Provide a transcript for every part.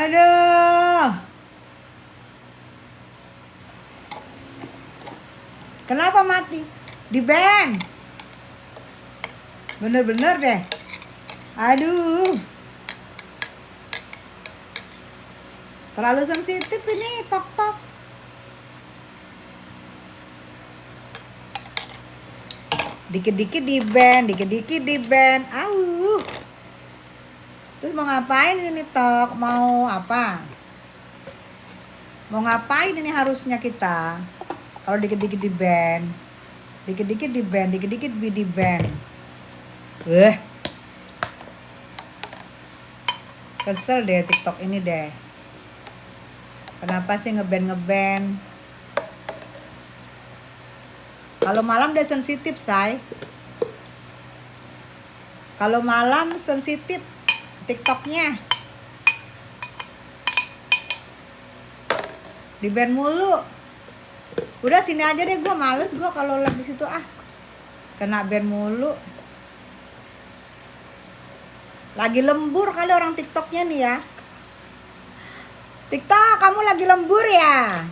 Aduh. Kenapa mati? Di ban. Bener-bener deh. Aduh. Terlalu sensitif ini tok-tok. Dikit-dikit di ban, dikit-dikit di ban. Terus mau ngapain ini tok? Mau apa? Mau ngapain ini harusnya kita? Kalau dikit-dikit di ban. Dikit-dikit di ban, dikit-dikit di ban. Kesel deh TikTok ini deh. Kenapa sih ngeban? Kalau malam dia sensitif, say. Kalau malam sensitif TikToknya. Di ban mulu. Udah sini aja deh, gue males gue kalau live di situ kena ban mulu. Lagi lembur kali orang TikToknya nih ya. TikTok, kamu lagi lembur ya?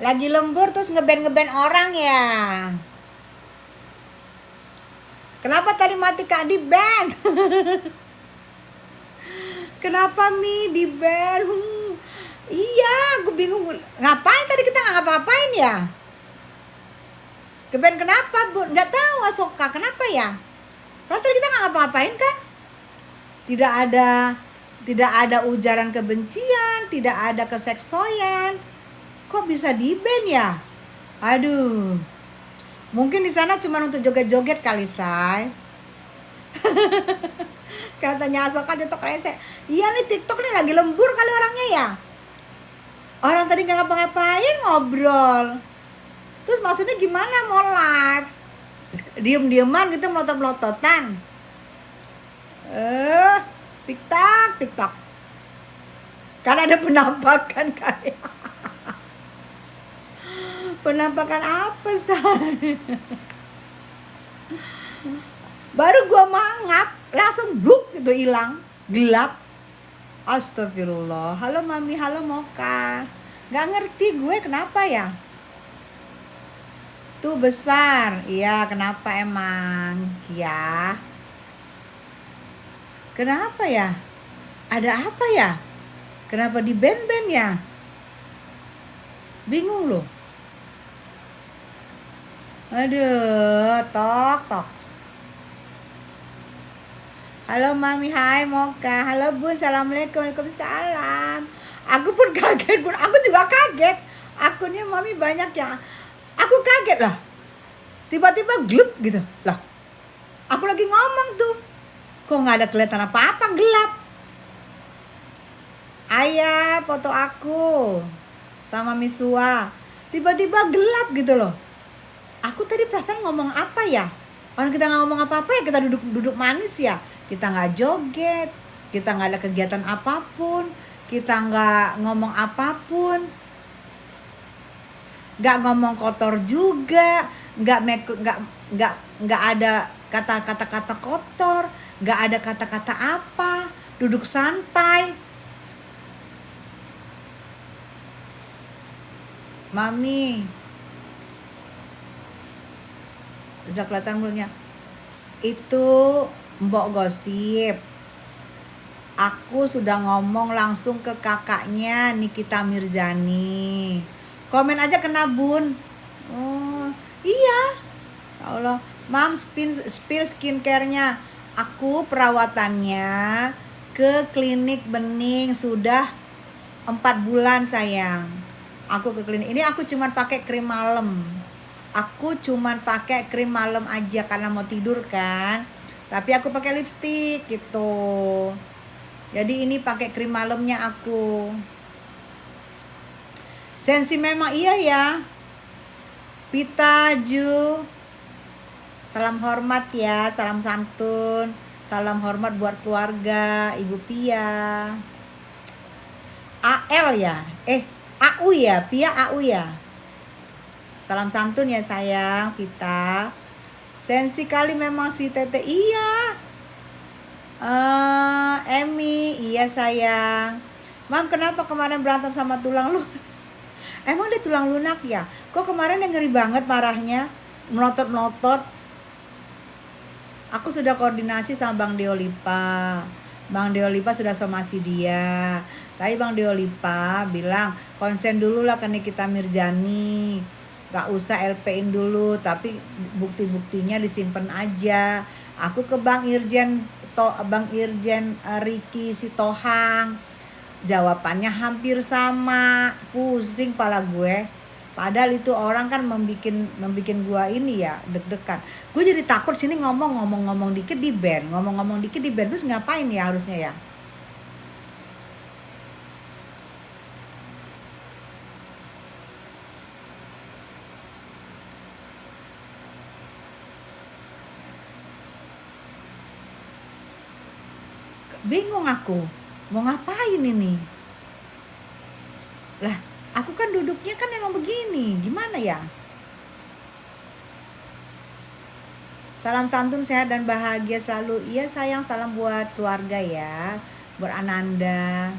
Lagi lembur terus ngeban orang ya? Kenapa tadi mati Kak di ban? Kenapa Mi di ban? Iya, gue bingung. Ngapain tadi kita nggak ngapa-ngapain ya? Keban kenapa, Bu? Nggak tahu Asoka, kenapa ya? Padahal tadi kita nggak ngapa-ngapain kan? Tidak ada ujaran kebencian, tidak ada keseksoyan. Kok bisa di-ban ya? Aduh. Mungkin di sana cuma untuk joget-joget kali, say. Katanya Asoka TikTok rese. Iya nih TikTok nih lagi lembur kali orangnya ya. Orang tadi nggak ngapa-ngapain ngobrol. Terus maksudnya gimana mau live? Diem-dieman gitu melotot-melototan. TikTok. Karena ada penampakan kayak. Penampakan apa, say? Baru gua mangap, langsung bluk gitu hilang, gelap. Astagfirullah. Halo Mami, halo Moka. Gak ngerti gue kenapa ya? Tuh besar. Iya, kenapa emang? Ya. Kenapa ya? Ada apa ya? Kenapa di ban-ban ya? Bingung loh. Aduh, tok. Halo Mami, hai Moka. Halo Bun, assalamualaikum, waalaikumsalam. Aku pun kaget Bun, aku juga kaget. Akunnya Mami banyak ya. Aku kaget lah. Tiba-tiba gelap gitu lah. Aku lagi ngomong tuh, kok nggak ada kelihatan apa-apa, gelap. Ayah, foto aku sama Misua. Tiba-tiba gelap gitu loh. Aku tadi perasaan ngomong apa ya? Orang kita nggak ngomong apa-apa ya, kita duduk manis ya. Kita nggak joget, kita nggak ada kegiatan apapun, kita nggak ngomong apapun, nggak ngomong kotor juga, nggak ada kata-kata kotor, nggak ada kata-kata apa, duduk santai. Mami, udah kelihatan mulutnya. Itu Mbok gosip. Aku sudah ngomong langsung ke kakaknya Nikita Mirzani. Komen aja kena Bun. Oh, iya. Ya Allah, Mam spill skincare-nya. Aku perawatannya ke klinik Bening sudah 4 bulan sayang. Aku ke klinik. Ini aku cuman pakai krim malam. Aku cuman pakai krim malam aja karena mau tidur kan. Tapi aku pakai lipstik gitu. Jadi ini pakai krim malamnya aku. Sensi memang iya ya. Pita Ju. Salam hormat ya, salam santun. Salam hormat buat keluarga, Ibu Pia. AL ya? AU ya? Pia AU ya? Salam santun ya sayang, Pita. Sensi kali memang si Tete. Iya. Emi, iya sayang. Mam, kenapa kemarin berantem sama tulang lunak? Emang dia tulang lunak ya? Kok kemarin dia ngeri banget marahnya, melotot-melotot. Aku sudah koordinasi sama Bang Deolipa. Bang Deolipa sudah somasi dia. Tapi Bang Deolipa bilang konsen dulu lah ke Nikita Mirzani. Gak usah LP-in dulu, tapi bukti-buktinya disimpan aja. Aku ke Bang Irjen Riki Sitohang, jawabannya hampir sama. Pusing pala gue. Padahal itu orang kan membikin gua ini ya deg-degan. Gue jadi takut sini ngomong dikit di band, ngomong dikit di band, terus ngapain ya harusnya ya? Bingung aku, mau ngapain ini? Lah, aku kan duduknya kan emang begini, gimana ya? Salam santun, sehat dan bahagia selalu. Iya sayang, salam buat keluarga ya, buat Ananda.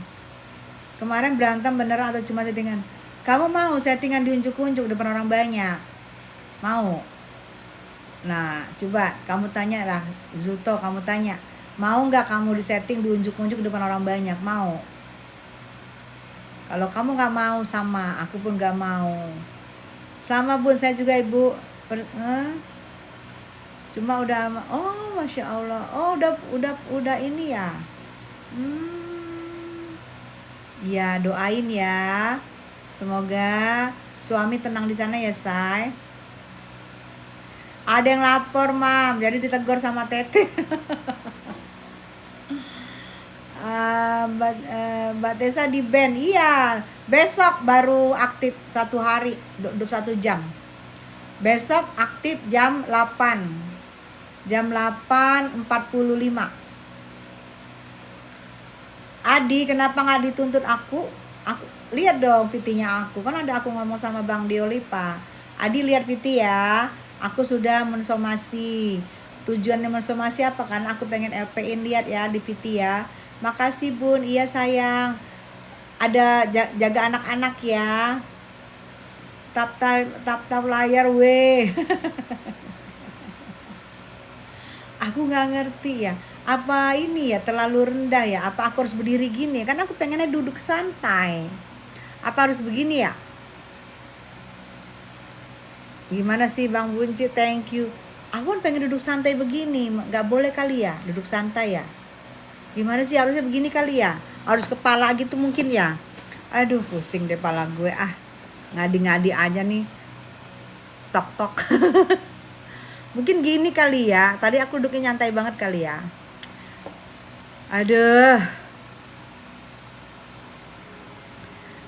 Kemarin berantem beneran atau cuma settingan? Kamu mau settingan diunjuk-unjuk depan orang banyak? Mau? Nah, coba kamu tanya lah, Zuto, kamu tanya. Mau nggak kamu disetting diunjuk-unjuk depan orang banyak? Mau? Kalau kamu nggak mau, sama aku pun nggak mau. Sama Bun, saya juga Ibu. Cuma udah lama. Oh, masya Allah. Oh, udah ini ya. Ya, doain ya. Semoga suami tenang di sana ya, Say. Ada yang lapor, Mam. Jadi ditegur sama Tete. Mbak Tessa di band, iya. Besok baru aktif 1 hari, 21 jam. Besok aktif jam 8. Jam 8.45. Adi, kenapa nggak dituntut aku? Aku lihat dong VT-nya aku. Kan ada aku ngomong sama Bang Deolipa. Adi lihat VT ya. Aku sudah mensomasi. Tujuannya mensomasi apa kan? Aku pengen LP-in, lihat ya di VT ya. Makasih Bun, iya sayang. Ada jaga anak-anak ya. Tap layar weh. Aku nggak ngerti ya. Apa ini ya terlalu rendah ya? Apa aku harus berdiri gini? Kan aku pengennya duduk santai. Apa harus begini ya? Gimana sih Bang Bunci? Thank you. Aku kan pengen duduk santai begini. Nggak boleh kali ya duduk santai ya? Gimana sih, harusnya begini kali ya? Harus kepala gitu mungkin ya? Aduh, pusing deh kepala gue. Ngadi-ngadi aja nih. Tok-tok. Mungkin gini kali ya. Tadi aku duduknya nyantai banget kali ya. Aduh.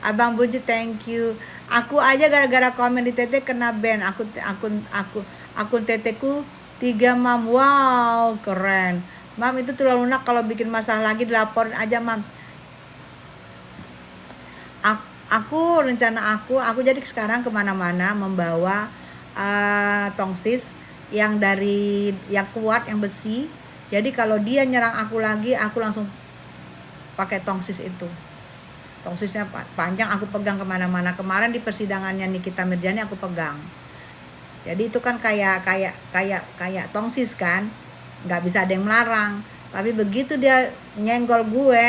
Abang Bunci, thank you. Aku aja gara-gara komen di Tete kena ban. Akun Teteku 3 Mam. Wow, keren. Mam, itu tulang lunak, kalau bikin masalah lagi dilaporin aja Mam. Rencana aku jadi sekarang kemana-mana membawa tongsis yang kuat, yang besi. Jadi kalau dia nyerang aku lagi, aku langsung pakai tongsis itu. Tongsisnya panjang, aku pegang kemana-mana. Kemarin di persidangannya Nikita Mirzani aku pegang. Jadi itu kan kayak tongsis kan, nggak bisa ada yang melarang. Tapi begitu dia nyenggol gue,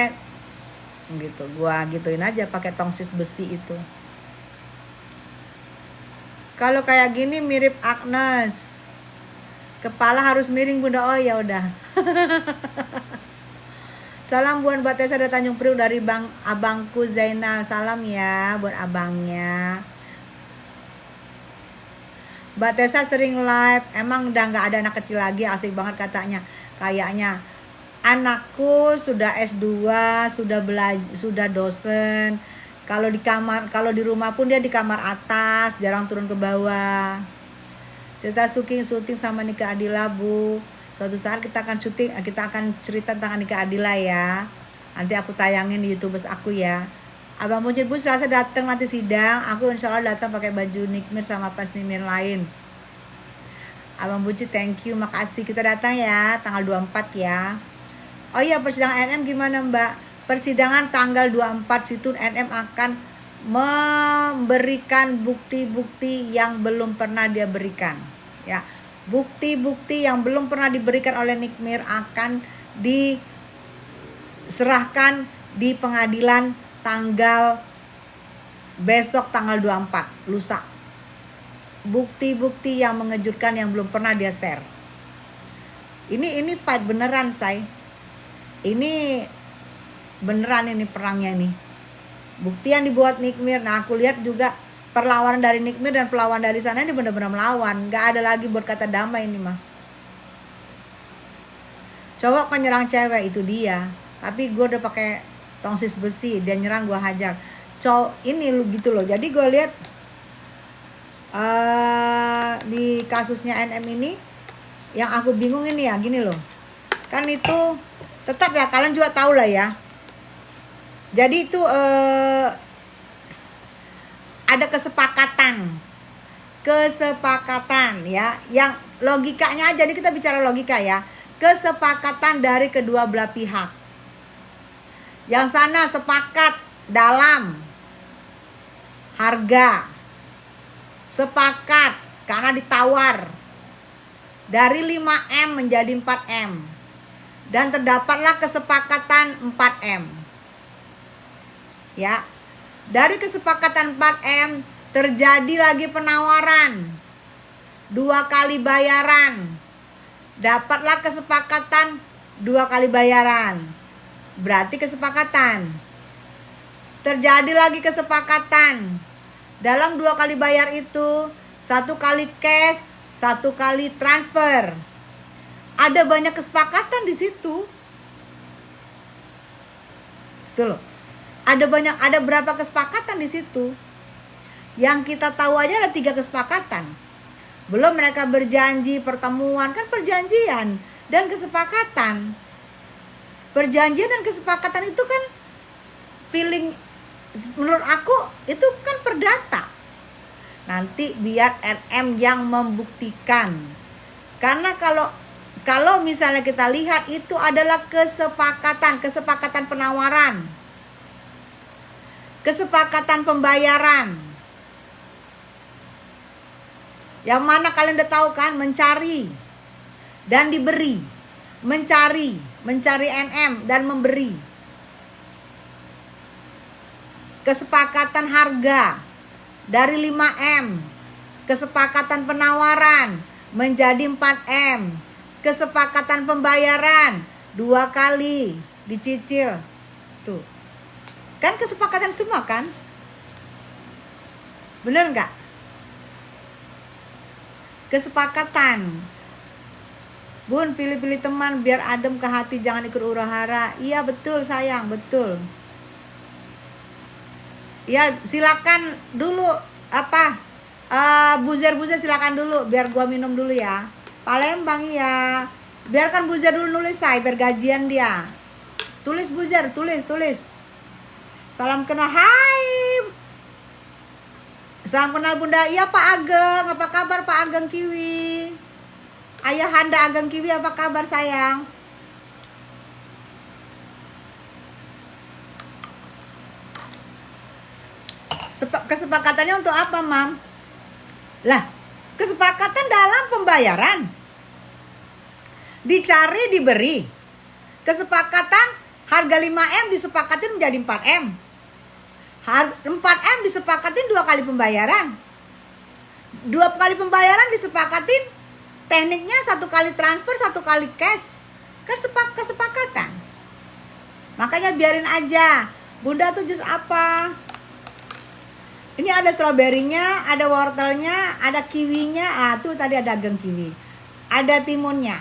gitu, gue gituin aja pakai tongsis besi itu. Kalau kayak gini mirip Agnes, kepala harus miring Bunda. Oh ya udah. Salam buat Mbak Tessa dari Tanjung Priok dari abangku Zainal. Salam ya buat abangnya. Mbak Tessa sering live, emang udah nggak ada anak kecil lagi, asik banget katanya. Kayaknya anakku sudah S2, sudah dosen. Kalau di rumah pun dia di kamar atas, jarang turun ke bawah. Cerita syuting sama Nika Ardila Bu. Suatu saat kita akan cerita tentang Nika Ardila ya. Nanti aku tayangin di YouTube aku ya. Abang Bunci, Bu, Selasa datang nanti sidang. Aku insya Allah datang pakai baju Nikmir sama pas Nikmir lain. Abang Bunci, thank you, makasih. Kita datang ya tanggal 24 ya. Oh iya, persidangan NM gimana Mbak? Persidangan tanggal 24 situ NM akan memberikan bukti-bukti yang belum pernah dia berikan. Ya, bukti-bukti yang belum pernah diberikan oleh Nikmir akan diserahkan di pengadilan besok tanggal 24, lusa. Bukti-bukti yang mengejutkan yang belum pernah dia share. Ini fight beneran, say. Ini beneran ini perangnya nih. Bukti yang dibuat Nikmir. Nah, aku lihat juga perlawanan dari Nikmir dan perlawanan dari sana ini benar-benar melawan. Gak ada lagi buat kata damai ini mah. Cowok kan nyerang cewek, itu dia. Tapi gue udah pakai tongsis besi, dia nyerang gue hajar. Cowok ini lu gitu loh. Jadi gue lihat di kasusnya NM ini yang aku bingung ini ya gini loh. Kan itu tetap ya, kalian juga tahu lah ya. Jadi itu ada kesepakatan ya, yang logikanya aja nih, kita bicara logika ya. Kesepakatan dari kedua belah pihak. Yang sana sepakat dalam harga, sepakat karena ditawar dari 5M menjadi 4M, dan terdapatlah kesepakatan 4M. Ya, dari kesepakatan 4M terjadi lagi penawaran 2 kali bayaran, dapatlah kesepakatan 2 kali bayaran, berarti kesepakatan. Terjadi lagi kesepakatan dalam 2 kali bayar itu, 1 kali cash, 1 kali transfer. Ada banyak kesepakatan di situ. Betul loh. Ada berapa kesepakatan di situ? Yang kita tahu aja ada 3 kesepakatan. Belum mereka berjanji pertemuan, kan perjanjian dan kesepakatan. Perjanjian dan kesepakatan itu kan feeling, menurut aku itu kan perdata. Nanti biar NM yang membuktikan. Karena kalau misalnya kita lihat itu adalah kesepakatan penawaran, kesepakatan pembayaran. Yang mana kalian udah tahu kan, mencari dan diberi, mencari NM dan memberi. Kesepakatan harga dari 5M, kesepakatan penawaran menjadi 4M, kesepakatan pembayaran 2 kali dicicil. Tuh. Kan kesepakatan semua kan? Bener nggak? Kesepakatan. Bun, pilih-pilih teman biar adem ke hati, jangan ikut hura-hara. Iya betul sayang, betul. Ya silakan dulu Buzer silakan dulu, biar gua minum dulu ya. Palembang ya. Biarkan Buzer dulu nulis, saya biar gajian dia. Tulis Buzer, tulis. Salam kenal, hai. Salam kenal Bunda. Iya Pak Ageng, apa kabar Pak Ageng Kiwi? Ayahanda Ageng Kiwi, apa kabar sayang? Kesepakatannya untuk apa, Mam? Lah, kesepakatan dalam pembayaran. Dicari, diberi. Kesepakatan harga 5M disepakatin menjadi 4M. 4M disepakatin 2 kali pembayaran. 2 kali pembayaran disepakatin tekniknya 1 kali transfer, 1 kali cash. Kan kesepakatan. Makanya biarin aja. Bunda tuh jus apa? Ini ada stroberinya, ada wortelnya, ada kiwinya. Tuh tadi ada ageng kiwi. Ada timunnya.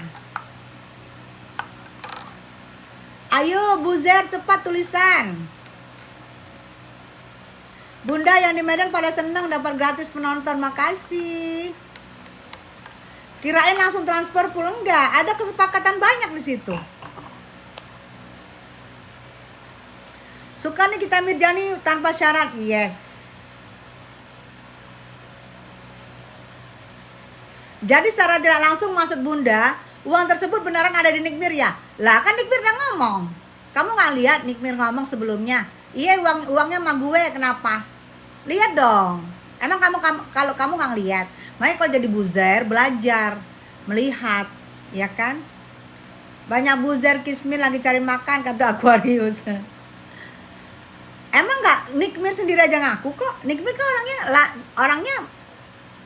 Ayo Buzer, cepat tulisan. Bunda yang di Medan pada seneng dapat gratis penonton, makasih. Kirain langsung transfer full, enggak, ada kesepakatan banyak di situ. Suka nih kita Mirjani tanpa syarat, yes. Jadi secara tidak langsung maksud Bunda, Uang tersebut beneran ada di Nikmir ya? Lah kan Nikmir udah ngomong. Kamu nggak lihat Nikmir ngomong sebelumnya? Iya, uangnya sama gue, kenapa? Lihat dong. Emang kalau kamu nggak lihat? Makanya kalau jadi buzzer, belajar melihat, ya kan? Banyak buzzer Kismin lagi cari makan, kata Aquarius. Emang nggak Nikmir sendiri aja ngaku kok. Nikmir kan orangnya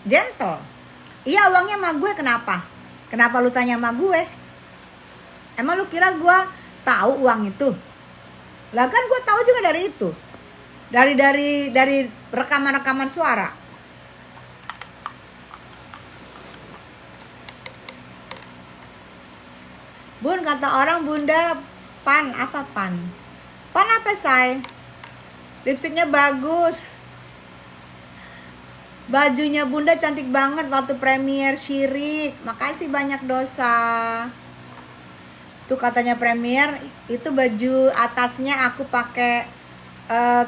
gentle. Iya, uangnya sama gue, kenapa? Kenapa lu tanya sama gue? Emang lu kira gue tahu uang itu? Lah kan gue tahu juga dari itu. Dari rekaman suara. Bun, kata orang Bunda pan, apa pan? Pan apa, say? Lipstiknya bagus. Bajunya Bunda cantik banget waktu premier Syirik. Makasih banyak dosa. Tuh katanya premier, itu baju atasnya aku pakai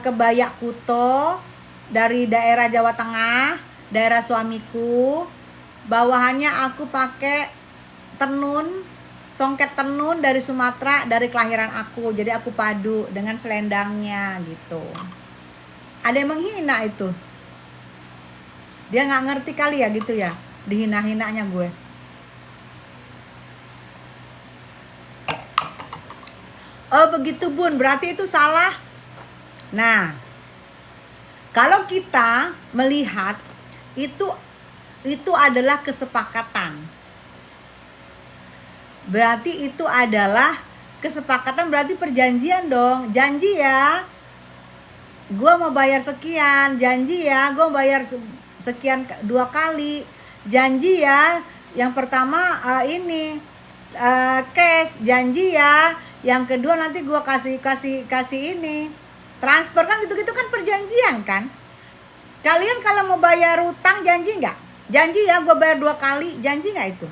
kebaya kuto dari daerah Jawa Tengah, daerah suamiku. Bawahannya aku pakai tenun, songket tenun dari Sumatera, dari kelahiran aku. Jadi aku padu dengan selendangnya gitu. Ada yang menghina itu. Dia nggak ngerti kali ya gitu ya, dihina-hinanya gue. Oh begitu Bun, berarti itu salah. Nah, kalau kita melihat itu adalah kesepakatan. Berarti itu adalah kesepakatan, berarti perjanjian dong. Janji ya, gue mau bayar sekian. Janji ya, gue bayar sekian 2 kali. Janji ya, yang pertama cash. Janji ya, yang kedua nanti gue kasih ini transfer, kan gitu-gitu kan perjanjian kan. Kalian kalau mau bayar utang janji nggak? Janji ya gue bayar 2 kali, janji nggak itu?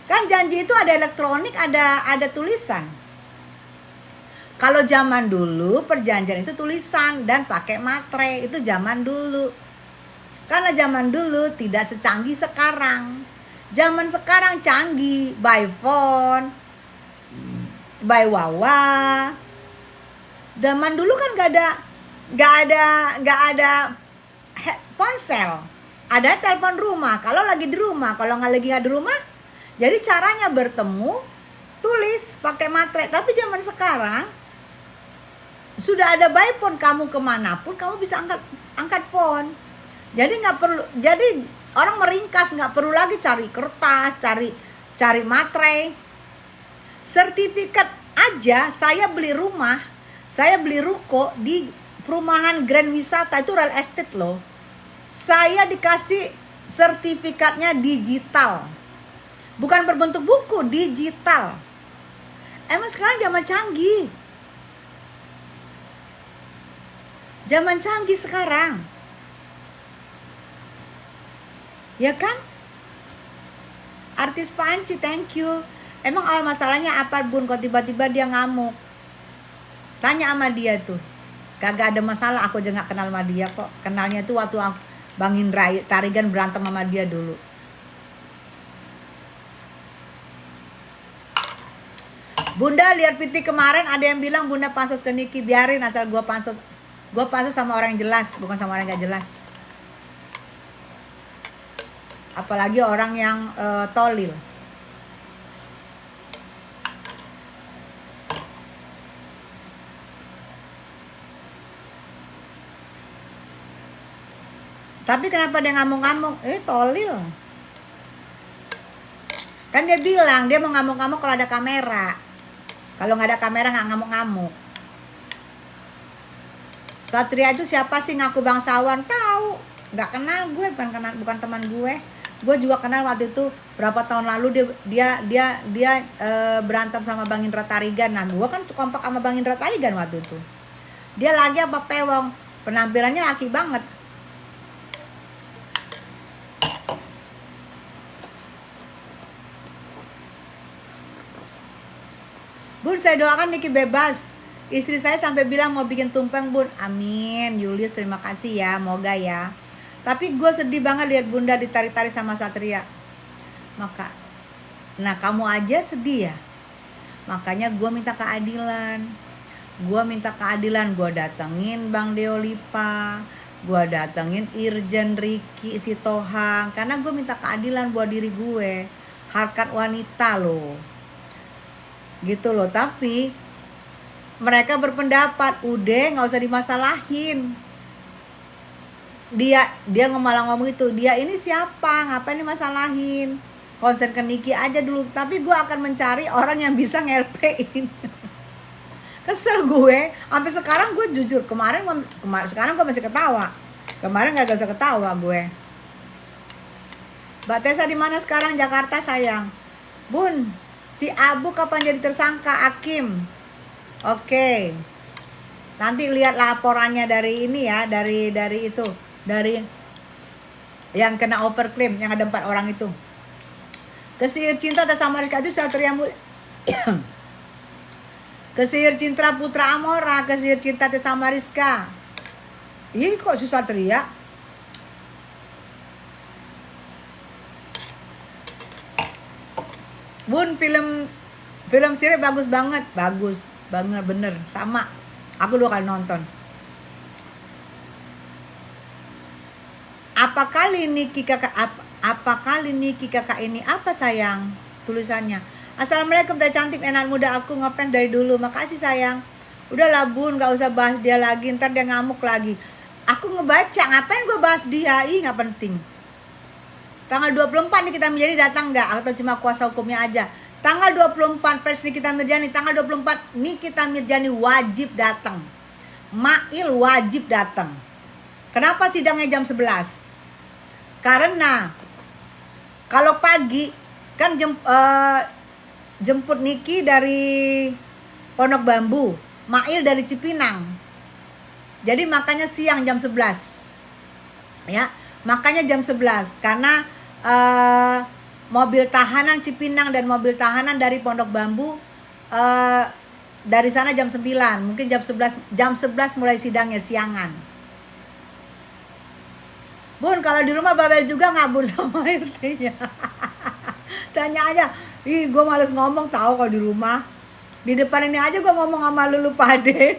Kan janji itu ada elektronik, ada tulisan. Kalau zaman dulu perjanjian itu tulisan dan pakai materai, itu zaman dulu. Karena zaman dulu tidak secanggih sekarang. Zaman sekarang canggih, by phone, by wawa. Zaman dulu kan nggak ada ponsel. Ada telepon rumah. Kalau lagi di rumah, kalau nggak di rumah, jadi caranya bertemu, tulis pakai materai. Tapi zaman sekarang sudah ada by phone, kamu kemanapun kamu bisa angkat phone. Jadi nggak perlu, jadi orang meringkas, nggak perlu lagi cari kertas, cari materai. Sertifikat aja, saya beli rumah, saya beli ruko di perumahan Grand Wisata, itu real estate loh. Saya dikasih sertifikatnya digital, bukan berbentuk buku, digital. Emang sekarang zaman canggih. Zaman canggih sekarang. Ya kan? Artis Panci, thank you. Emang awal masalahnya apa Bun, kok tiba-tiba dia ngamuk? Tanya sama dia tuh. Kagak ada masalah, aku aja gak kenal sama dia kok. Kenalnya tuh waktu Bang Indra Tarigan berantem sama dia dulu. Bunda lihat PT kemarin ada yang bilang Bunda pansos ke Niki. Biarin, asal gue pansos sama orang yang jelas, bukan sama orang yang gak jelas. Apalagi orang yang tolil. Tapi kenapa dia ngamuk-ngamuk? Tolil. Kan dia bilang dia mau ngamuk-ngamuk kalau ada kamera. Kalau nggak ada kamera nggak ngamuk-ngamuk. Satria itu siapa sih, ngaku bangsawan? Tahu? Nggak kenal gue, bukan teman gue. Gue juga kenal waktu itu berapa tahun lalu dia berantem sama Bang Indra Tarigan. Nah gue kan kompak sama Bang Indra Tarigan waktu itu. Dia lagi apa pewong, penampilannya laki banget. Bun, saya doakan Niki bebas. Istri saya sampai bilang mau bikin tumpeng Bun. Amin. Julius terima kasih ya, moga ya. Tapi gue sedih banget lihat Bunda ditarik-tarik sama Satria. Maka Nah kamu aja sedih ya. Makanya gue minta keadilan. Gue datengin Bang Deolipa, gue datengin Irjen Ricky Sitohang, karena gue minta keadilan buat diri gue. Harkat wanita loh, gitu loh. Tapi mereka berpendapat udah nggak usah dimasalahin. Dia malah ngomong itu, dia ini siapa, ngapain dimasalahin, konsen ke Niki aja dulu. Tapi gue akan mencari orang yang bisa ngelpein. Kesel gue, sampai sekarang gue jujur, sekarang gue masih ketawa. Kemarin gak bisa ketawa gue. Mbak Tessa di mana sekarang? Jakarta sayang. Bun, si Abu kapan jadi tersangka? Hakim. Oke. Nanti lihat laporannya dari ini ya, dari itu, dari yang kena overclaim, yang ada 4 orang itu. Kesihir cinta atas Amerika itu Satria Mulia. Kesihir cinta Putra Amora, kesihir cinta Tessa Mariska. Ih kok susah teriak. Bun, film series bagus banget, bener sama. Aku 2 kali nonton. Apa kali Niki kakak ini apa sayang? Tulisannya. Assalamualaikum teh cantik enak muda, aku ngefans dari dulu. Makasih sayang. Udahlah Bun, gak usah bahas dia lagi, ntar dia ngamuk lagi. Aku ngebaca, ngapain gue bahas dia? Ih gak penting. Tanggal 24 nih kita Mirjani datang gak? Atau cuma kuasa hukumnya aja? Tanggal 24 pers Nikita Mirjani. Tanggal 24 Nikita Mirjani wajib datang. Mail wajib datang. Kenapa sidangnya jam 11? Karena kalau pagi kan jemput Niki dari Pondok Bambu, Mail dari Cipinang. Jadi makanya siang jam 11. Ya, makanya jam 11 karena mobil tahanan Cipinang dan mobil tahanan dari Pondok Bambu dari sana jam 9. Mungkin jam 11 mulai sidangnya siangan. Bun, kalau di rumah Babel juga ngabur sama RT-nya. Tanya aja. Ih, gue males ngomong tahu kalau di rumah. Di depan ini aja gue ngomong sama Lulu Pade.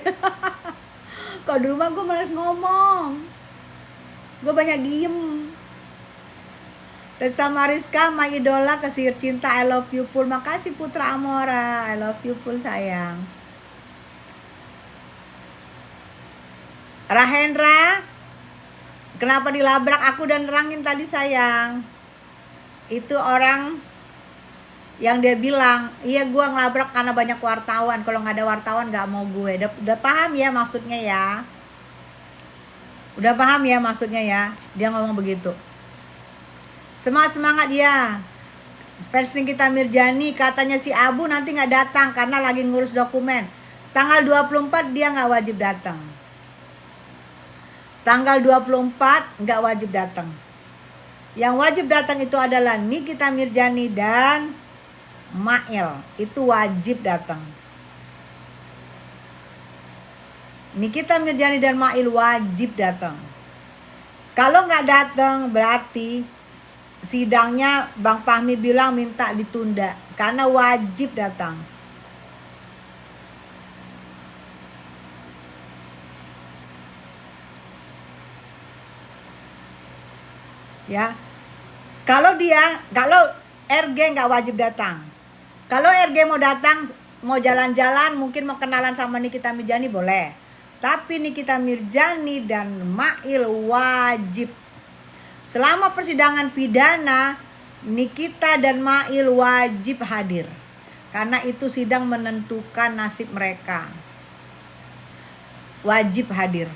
Kalau di rumah gue males ngomong. Gue banyak diem. Tessa Mariska, my idola, kesihir cinta, I love you full. Makasih Putra Amora, I love you full sayang. Rahendra, kenapa dilabrak aku dan nerangin tadi sayang? Itu orang yang dia bilang, iya gue ngelabrak karena banyak wartawan. Kalau nggak ada wartawan nggak mau gue. Udah paham ya maksudnya ya? Udah paham ya maksudnya ya? Dia ngomong begitu. Semangat ya. Pers Nikita Mirjani katanya si Abu nanti nggak datang karena lagi ngurus dokumen. Tanggal 24 dia nggak wajib datang. Tanggal 24 nggak wajib datang. Yang wajib datang itu adalah Nikita Mirjani dan Mail. Itu wajib datang. Nikita Mirjani dan Mail wajib datang. Kalau nggak datang berarti sidangnya Bang Fahmi bilang minta ditunda karena wajib datang. Ya, kalau RG nggak wajib datang. Kalau RG mau datang, mau jalan-jalan, mungkin mau kenalan sama Nikita Mirjani boleh. Tapi Nikita Mirjani dan Mail wajib. Selama persidangan pidana, Nikita dan Mail wajib hadir. Karena itu sidang menentukan nasib mereka. Wajib hadir.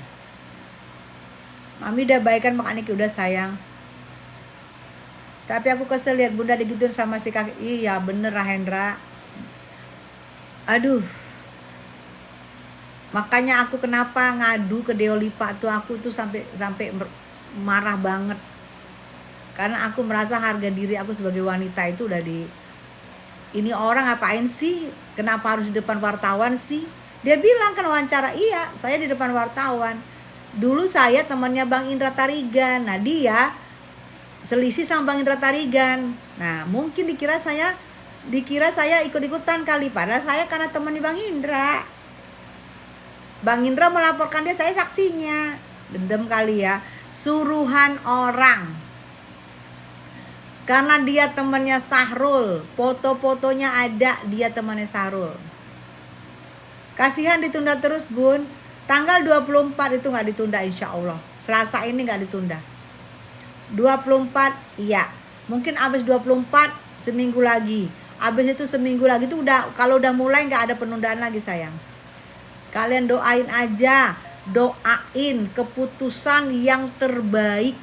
Mami udah baikan Mak Niki, udah sayang. Tapi aku kesel lihat bunda digituin sama si kakek. Iya bener Rahendra. Aduh. Makanya aku kenapa ngadu ke Deolipa tuh, aku tuh sampai marah banget. Karena aku merasa harga diri aku sebagai wanita itu udah ini orang ngapain sih? Kenapa harus di depan wartawan sih? Dia bilang kan wawancara, iya saya di depan wartawan. Dulu saya temannya Bang Indra Tarigan. Nah dia selisih sama Bang Indra Tarigan. Nah mungkin dikira saya Dikira saya ikut-ikutan kali, padahal saya karena teman Bang Indra. Bang Indra melaporkan dia, saya saksinya. Dendam kali ya, suruhan orang. Karena dia temannya Sahrul, foto-fotonya ada dia temannya Sahrul. Kasihan ditunda terus Bun. Tanggal 24 itu gak ditunda insya Allah. Selasa ini gak ditunda. 24 iya. Mungkin abis 24 seminggu lagi. Abis itu seminggu lagi itu udah, kalau udah mulai gak ada penundaan lagi sayang. Kalian doain aja. Doain keputusan yang terbaik.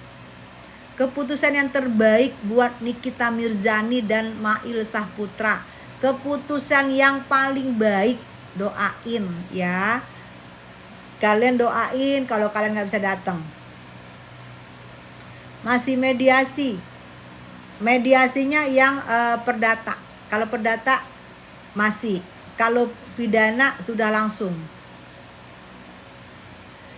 Keputusan yang terbaik buat Nikita Mirzani dan Mail Sahputra. Keputusan yang paling baik. Doain ya. Kalian doain kalau kalian gak bisa datang. Masih mediasi. Mediasinya yang perdata. Kalau perdata masih. Kalau pidana sudah langsung.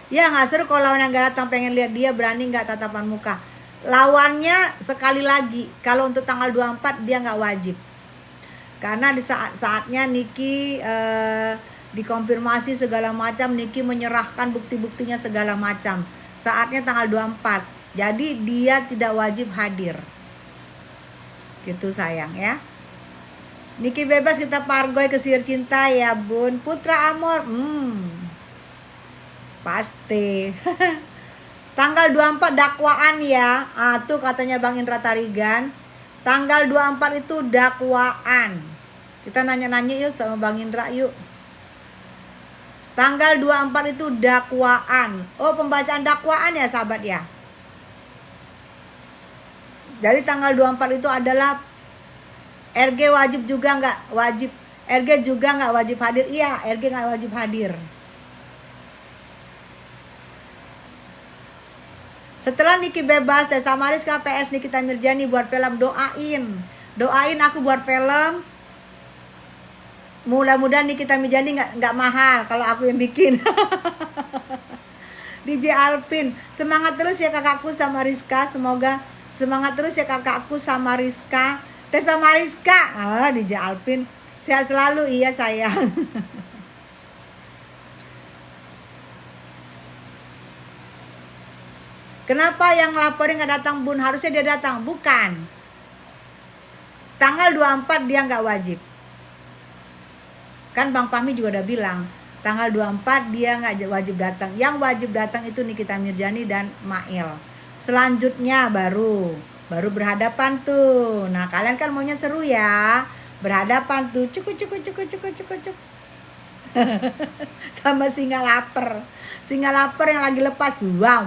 Ya gak seru kalau lawan yang gak datang pengen lihat dia berani gak tatapan muka. Lawannya sekali lagi, kalau untuk tanggal 24 dia nggak wajib. Karena di saatnya Niki dikonfirmasi segala macam, Niki menyerahkan bukti-buktinya segala macam. Saatnya tanggal 24. Jadi dia tidak wajib hadir. Gitu sayang ya. Niki bebas kita pargoy ke sihir cinta ya Bun. Putra Amor. Pasti. Tanggal 24 dakwaan ya. Tuh katanya Bang Indra Tarigan. Tanggal 24 itu dakwaan. Kita nanya-nanya yuk sama Bang Indra yuk. Tanggal 24 itu dakwaan. Oh, pembacaan dakwaan ya sahabat ya. Jadi tanggal 24 itu adalah RG wajib juga nggak wajib. RG juga nggak wajib hadir. Iya, RG nggak wajib hadir. Setelah Niki bebas, Tessa Mariska PS Nikita Mirzani buat film, doain aku buat film. Mudah-mudahan Nikita Mirzani nggak mahal kalau aku yang bikin. DJ Alpin, semangat terus ya kakakku sama Rizka, semoga semangat terus ya kakakku sama Rizka. Tessa Mariska, DJ Alpin, sehat selalu, iya sayang. Kenapa yang laporin gak datang Bun? Harusnya dia datang. Bukan. Tanggal 24 dia gak wajib. Kan Bang Fahmi juga udah bilang. Tanggal 24 dia gak wajib datang. Yang wajib datang itu Nikita Mirzani dan Mail. Selanjutnya baru berhadapan tuh. Nah kalian kan maunya seru ya. Berhadapan tuh. Cuk. Sama singa lapar. Singa lapar yang lagi lepas. Wow.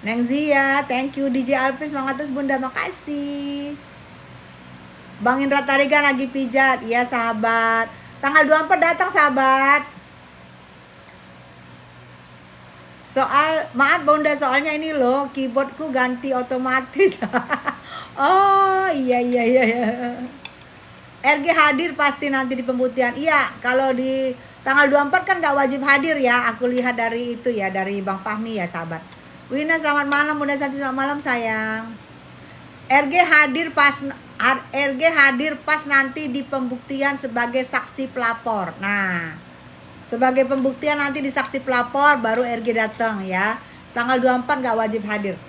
Neng Zia, thank you. DJ Alpis, semangat terus Bunda, makasih. Bang Indra Tarigan lagi pijat. Iya sahabat. Tanggal 24 datang sahabat. Maaf Bunda, soalnya ini loh keyboardku ganti otomatis. Oh iya. RG hadir pasti nanti di pembuktian. Iya, kalau di tanggal 24 kan gak wajib hadir ya. Aku lihat dari itu ya, dari Bang Fahmi ya sahabat. Wina selamat malam, Bunda Santi selamat malam sayang. RG hadir pas nanti di pembuktian sebagai saksi pelapor. Nah, sebagai pembuktian nanti di saksi pelapor baru RG datang ya. Tanggal 24 gak wajib hadir.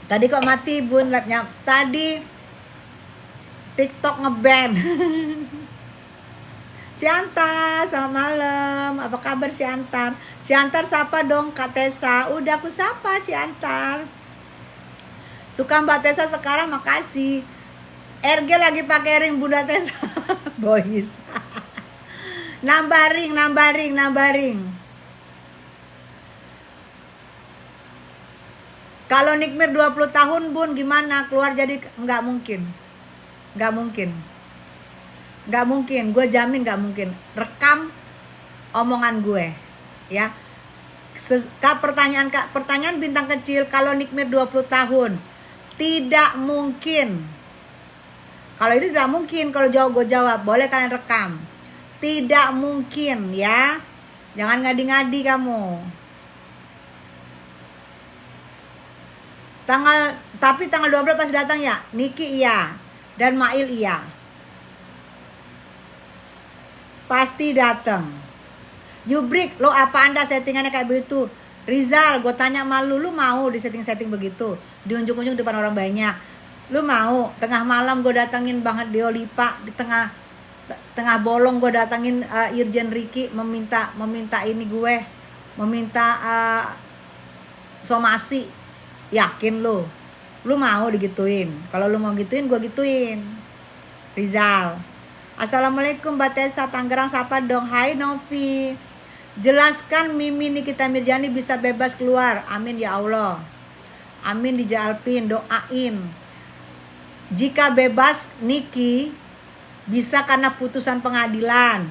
Tadi kok mati Bun labnya. Tadi TikTok nge-ban. Siantar, selamat malam. Apa kabar Siantar? Siantar sapa dong Kak Tessa. Udah aku sapa Siantar. Suka Mbak Tessa sekarang, makasih. RG lagi pakai ring Bunda Tessa. Boys. Nambah ring. Kalau Nikmir 20 tahun Bun gimana? Keluar jadi nggak mungkin. Gue jamin nggak mungkin. Rekam omongan gue, ya. Pertanyaan bintang kecil, kalau Nikmir 20 tahun, tidak mungkin. Kalau itu tidak mungkin, kalau gue jawab, boleh kalian rekam. Tidak mungkin, ya. Jangan ngadi-ngadi kamu. Tapi tanggal 12 pasti datang ya? Niki iya. Dan Mail iya. Pasti datang. Yubrik, lo apa Anda settingannya kayak begitu? Rizal, gue tanya malu, lu mau di setting-setting begitu? Di unjung-unjung depan orang banyak. Lu mau tengah malam gue datangin banget Deolipa, di tengah bolong gue datangin Irjen Riki meminta ini gue, meminta somasi. Yakin lu mau digituin? Kalau lu mau gituin, gue gituin. Rizal. Assalamualaikum Mbak Tessa, Tangerang, sapa dong. Hai Novi. Jelaskan Mimi Nikita Mirjani bisa bebas keluar. Amin ya Allah. Amin dijalpin, doain. Jika bebas Niki bisa karena putusan pengadilan.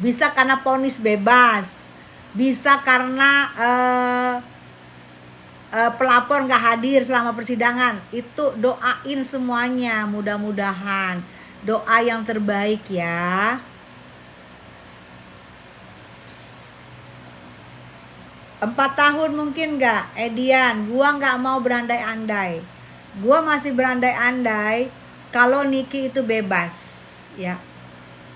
Bisa karena vonis bebas. Bisa karena pelapor nggak hadir selama persidangan. Itu doain semuanya, mudah-mudahan. Doa yang terbaik ya. 4 tahun mungkin nggak, Edian? Gua nggak mau berandai-andai. Gua masih berandai-andai kalau Niki itu bebas, ya.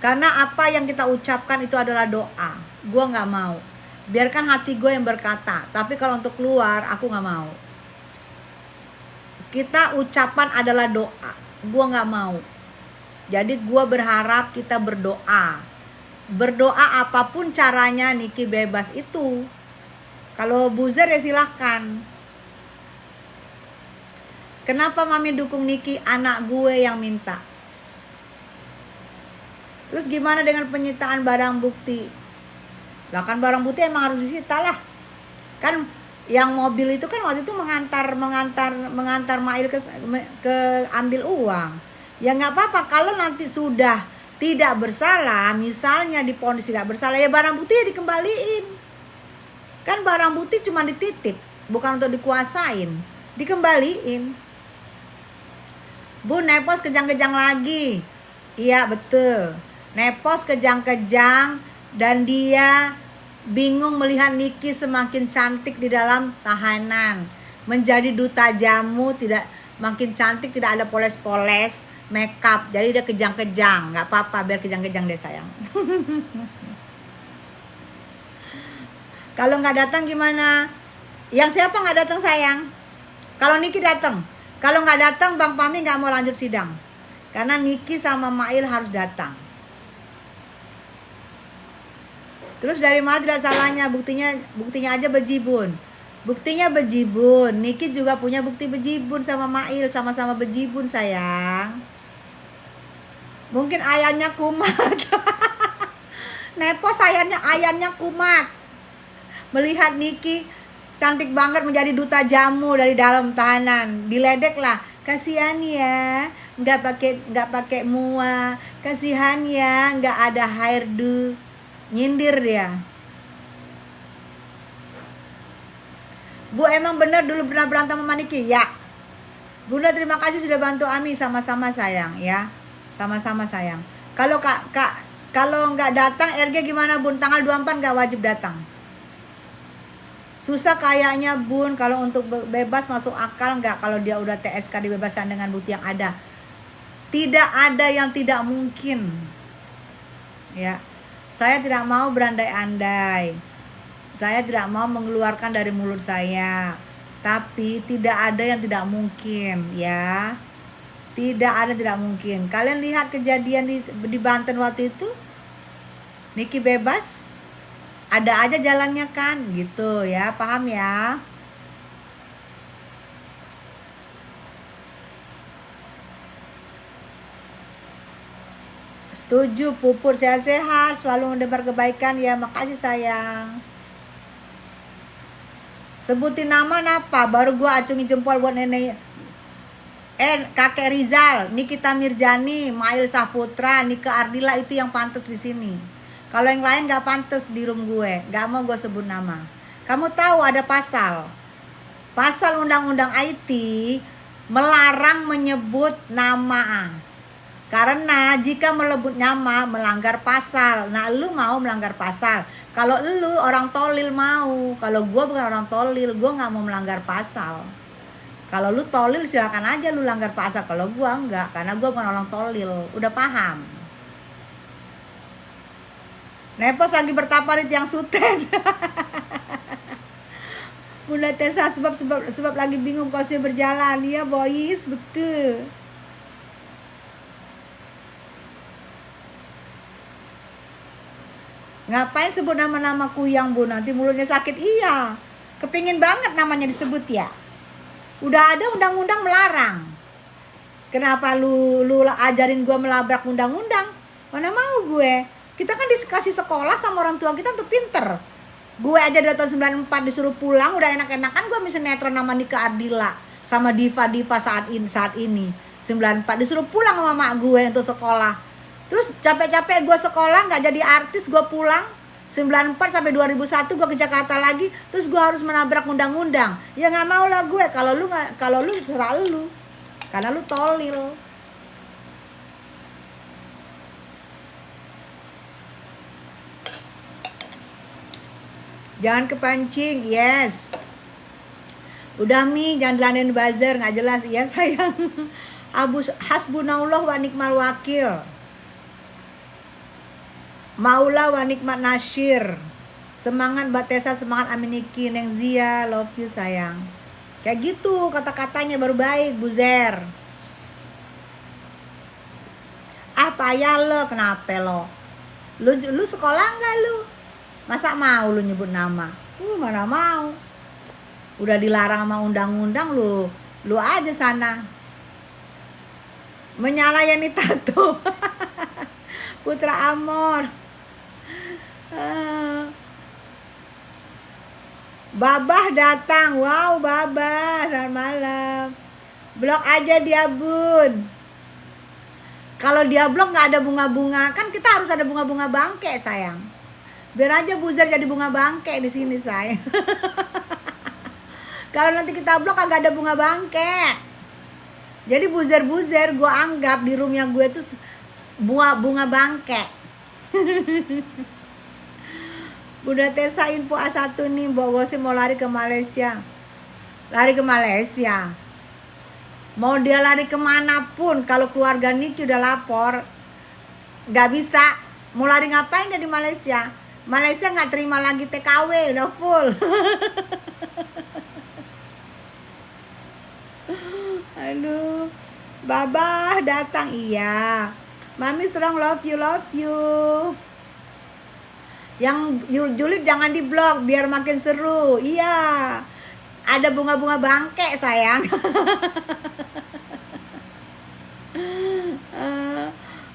Karena apa yang kita ucapkan itu adalah doa. Gua nggak mau. Biarkan hati gue yang berkata. Tapi kalau untuk keluar, aku nggak mau. Kita ucapan adalah doa. Gua nggak mau. Jadi gua berharap kita berdoa. Berdoa apapun caranya Niki bebas itu. Kalau buzzer ya silahkan. Kenapa Mami dukung Niki? Anak gue yang minta. Terus gimana dengan penyitaan barang bukti? Lah kan barang bukti emang harus disita lah. Kan yang mobil itu kan waktu itu mengantar Mail ke ambil uang. Ya nggak apa-apa kalau nanti sudah tidak bersalah, misalnya divonis tidak bersalah, ya barang bukti ya dikembaliin. Kan barang bukti cuma dititip, bukan untuk dikuasain, dikembaliin. Bu, Nepos kejang-kejang lagi. Iya betul, Nepos kejang-kejang dan dia bingung melihat Niki semakin cantik di dalam tahanan. Menjadi duta jamu, tidak makin cantik, tidak ada poles-poles, makeup, jadi dia kejang-kejang. Nggak apa-apa, biar kejang-kejang deh sayang. Kalau nggak datang gimana? Yang siapa nggak datang sayang? Kalau Niki datang. Kalau nggak datang Bang Pami nggak mau lanjut sidang. Karena Niki sama Mail harus datang. Terus dari mana tidak salahnya? Buktinya aja bejibun. Buktinya bejibun. Niki juga punya bukti bejibun sama Mail, sama-sama bejibun sayang. Mungkin ayamnya kumat. Nepos ayamnya kumat. Melihat Niki cantik banget menjadi duta jamu dari dalam tahanan, diledek lah. Kasihan ya, nggak pakai mua. Kasihan ya, nggak ada hairdo. Nyindir dia. Bu, emang benar dulu pernah berantem sama Niki? Ya. Bunda terima kasih sudah bantu Ami, sama-sama sayang ya. Sama-sama sayang. Kalau kalau nggak datang RG gimana Bun? Tanggal 24 nggak wajib datang. Susah kayaknya Bun, kalau untuk bebas masuk akal nggak kalau dia udah TSK dibebaskan dengan bukti yang ada? Tidak ada yang tidak mungkin. Ya. Saya tidak mau berandai-andai. Saya tidak mau mengeluarkan dari mulut saya. Tapi tidak ada yang tidak mungkin, ya. Tidak ada yang tidak mungkin. Kalian lihat kejadian di Banten waktu itu? Niki bebas? Ada aja jalannya kan, gitu ya, paham ya? Setuju Pupur, sehat-sehat, selalu mendebar kebaikan ya, makasih sayang. Sebutin nama apa? Baru gua acungin jempol buat nenek. Kakek Rizal, Nikita Mirjani, Mail Saputra, Nika Ardila itu yang pantas di sini. Kalau yang lain gak pantas di room gue, gak mau gue sebut nama. Kamu tahu ada pasal Undang-Undang IT melarang menyebut nama. Karena jika melebut nama melanggar pasal. Nah, lu mau melanggar pasal. Kalau lu orang tolil mau. Kalau gua bukan orang tolil, gua nggak mau melanggar pasal. Kalau lu tolil silakan aja lu langgar pasal. Kalau gua enggak, karena gua bukan orang tolil. Udah paham? Nepos lagi bertapa di tiang suten. Bunda Tessa sebab lagi bingung kosnya berjalan. Iya boys, betul. Ngapain sebut nama-nama kuyang, Bu? Nanti mulutnya sakit. Iya, kepingin banget namanya disebut ya. Udah ada undang-undang melarang. Kenapa lu ajarin gue melabrak undang-undang? Mana mau gue? Kita kan dikasih sekolah sama orang tua kita untuk pinter. Gue aja dari tahun 94 disuruh pulang, udah enak-enakan gue sinetron nama Nika Ardila sama diva-diva saat ini. 94 disuruh pulang sama mak gue untuk sekolah. Terus capek-capek gue sekolah nggak jadi artis, gue pulang 94 sampai 2001 gue ke Jakarta lagi, terus gue harus menabrak undang-undang. Ya nggak mau lah gue. Kalau lu terserah lu, karena lu tolil. Jangan kepancing, yes. Udah Mi, jangan dilanin buzzer, nggak jelas. Iya sayang. Hasbunallah wa nikmal wakil. Maula wa nikmat nasyir. Semangat Mbak Tessa, semangat Aminiki, Neng Zia, love you sayang. Kayak gitu kata-katanya baru baik, Buzer. Payah lo, kenapa lo? Lu sekolah nggak lu? Masa mau lu nyebut nama? Mana mau. Udah dilarang sama undang-undang, lu aja sana. Menyalayani tato. Putra Amor. Babah datang. Wow, Babah, selamat malam. Blok aja dia, Bun. Kalau dia blok nggak ada bunga-bunga, kan kita harus ada bunga-bunga bangke sayang. Biar aja Buzer jadi bunga bangke di sini sayang. Kalau nanti kita blok agak ada bunga bangke. Jadi Buzer gue anggap di roomnya gue tuh bunga bangke. Bunda Tessa info A1 nih, Mbak Gosi mau lari ke Malaysia. Lari ke Malaysia. Mau dia lari kemanapun, kalau keluarga Niki udah lapor, gak bisa. Mau lari ngapain dia di Malaysia? Malaysia gak terima lagi TKW, udah full. Aduh, Babah datang, iya. Mami strong, love you. Yang julid jangan diblok biar makin seru. Iya. Ada bunga-bunga bangke sayang.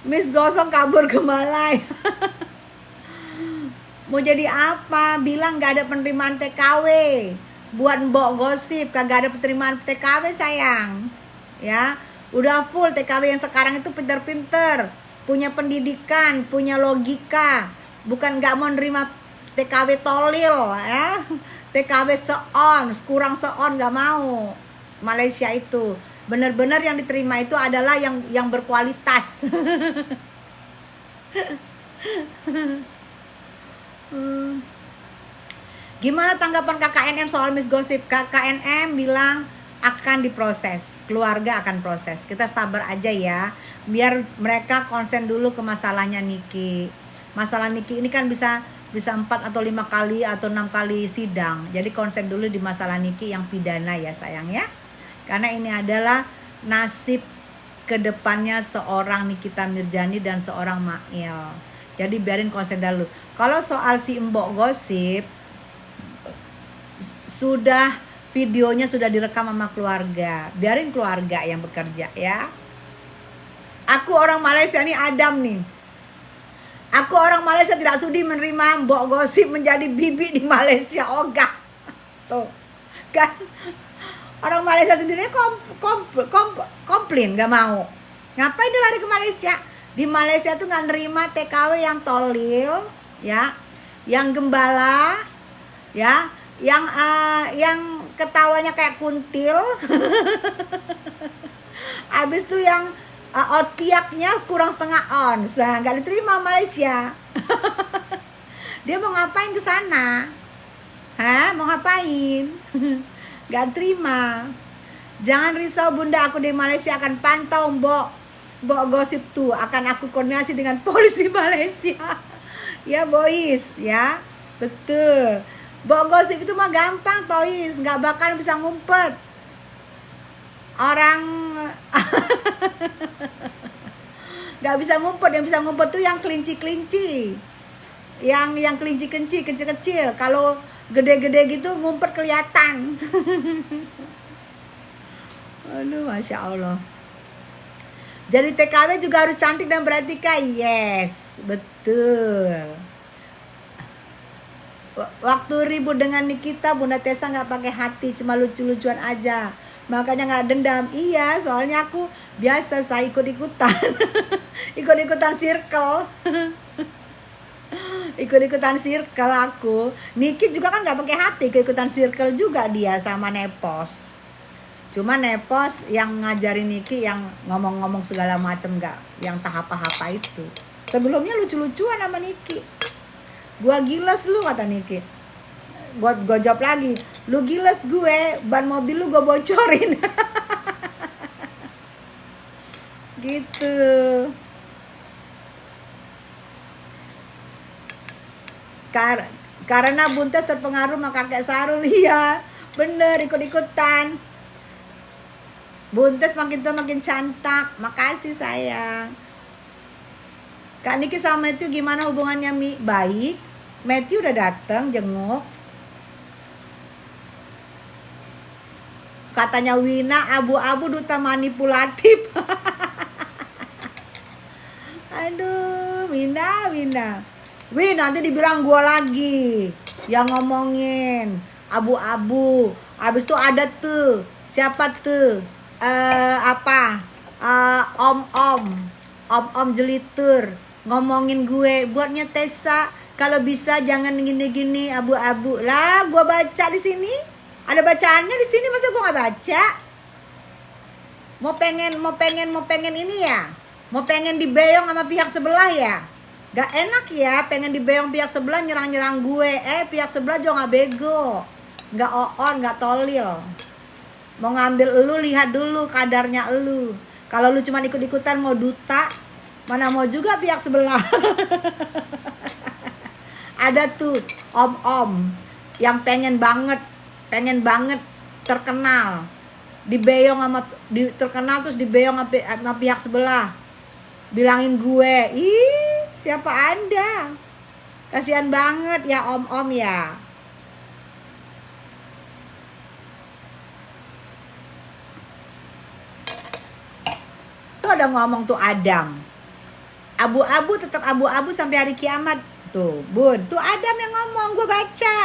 Miss Gosong kabur ke Malai. Mau jadi apa? Bilang gak ada penerimaan TKW. Buat mbok gosip kagak ada penerimaan TKW sayang. Ya, udah full TKW yang sekarang itu pinter-pinter, punya pendidikan, punya logika. Bukan gak mau nerima TKW tolil ya. TKW seon, kurang seon gak mau. Malaysia itu benar-benar yang diterima itu adalah yang berkualitas. Gimana tanggapan KKNM soal Miss Gossip? KKNM bilang akan diproses, keluarga akan proses. Kita sabar aja ya, biar mereka konsen dulu ke masalahnya Niki. Masalah Niki ini kan bisa 4 atau 5 kali atau 6 kali sidang. Jadi konsen dulu di masalah Niki yang pidana ya sayang ya. Karena ini adalah nasib kedepannya seorang Nikita Mirzani dan seorang Mail. Jadi biarin konsen dulu. Kalau soal si Mbok Gosip, sudah videonya sudah direkam sama keluarga. Biarin keluarga yang bekerja ya. Aku orang Malaysia nih Adam nih. Aku orang Malaysia tidak sudi menerima Mbok Gosip menjadi bibi di Malaysia. Ogah. Tuh. Kan orang Malaysia sendiri komplain gak mau. Ngapain dia lari ke Malaysia? Di Malaysia tuh gak nerima TKW yang tolil ya, yang gembala ya, yang ketawanya kayak kuntil. Abis tuh yang otiaknya kurang setengah ons. Nah, nggak diterima Malaysia. Dia mau ngapain ke sana? Hah? Mau ngapain? Nggak terima. Jangan risau bunda, aku di Malaysia akan pantau Mbok Gosip tuh. Akan aku koordinasi dengan polisi Malaysia. Ya boys, ya. Betul. Mbok Gosip itu mah gampang tois, nggak bakal bisa ngumpet. Orang nggak bisa ngumpet, yang bisa ngumpet tuh yang kelinci-kelinci. Yang kelinci-kelinci kecil-kecil. Kalau gede-gede gitu ngumpet kelihatan. Aduh, Masya Allah. Jadi TKW juga harus cantik dan beretika. Yes, betul. Waktu ribut dengan Nikita, Bunda Tessa nggak pakai hati, cuma lucu-lucuan aja. Makanya nggak dendam. Iya, soalnya aku biasa saya ikut-ikutan. Ikut-ikutan circle. Ikut-ikutan circle aku. Niki juga kan nggak pakai hati, ikut-ikutan circle juga dia sama Nepos. Cuma Nepos yang ngajarin Niki yang ngomong-ngomong segala macam, nggak yang tahap-tahap itu. Sebelumnya lucu-lucuan sama Niki. Gua giles lu, kata Niki. Gua jawab lagi, lu giles gue, ban mobil lu gua bocorin. Gitu. Karena Buntes terpengaruh sama kakek Sarul. Iya, bener, ikut-ikutan. Buntes makin tua makin cantik. Makasih sayang. Kak Niki sama Matthew gimana hubungannya? Baik. Matthew udah datang jenguk. Katanya Wina, abu-abu duta manipulatif. Aduh, Wina. Wih, nanti dibilang gua lagi yang ngomongin abu-abu. Abis itu ada tuh, siapa tuh? Om jelitur ngomongin gue, buatnya Tessa kalau bisa jangan gini-gini abu-abu. Lah, gua baca di sini. Ada bacaannya di sini, masa gua nggak baca? Mau pengen ini ya? Mau pengen dibeong sama pihak sebelah ya? Gak enak ya, pengen dibeong pihak sebelah, nyerang gue. Pihak sebelah juga gak bego, gak on, gak tolil. Mau ngambil elu, lihat dulu kadarnya elu. Kalau lu cuma ikut-ikutan mau duta, mana mau juga pihak sebelah. Ada tuh om-om yang pengen banget terkenal, dibeong sama terkenal terus dibeong sama pihak sebelah. Bilangin gue, ih siapa Anda? Kasihan banget ya om-om ya. Tuh ada ngomong tuh Adam. Abu-abu tetap abu-abu sampai hari kiamat. Tuh, Bun. Tuh Adam yang ngomong, gue baca.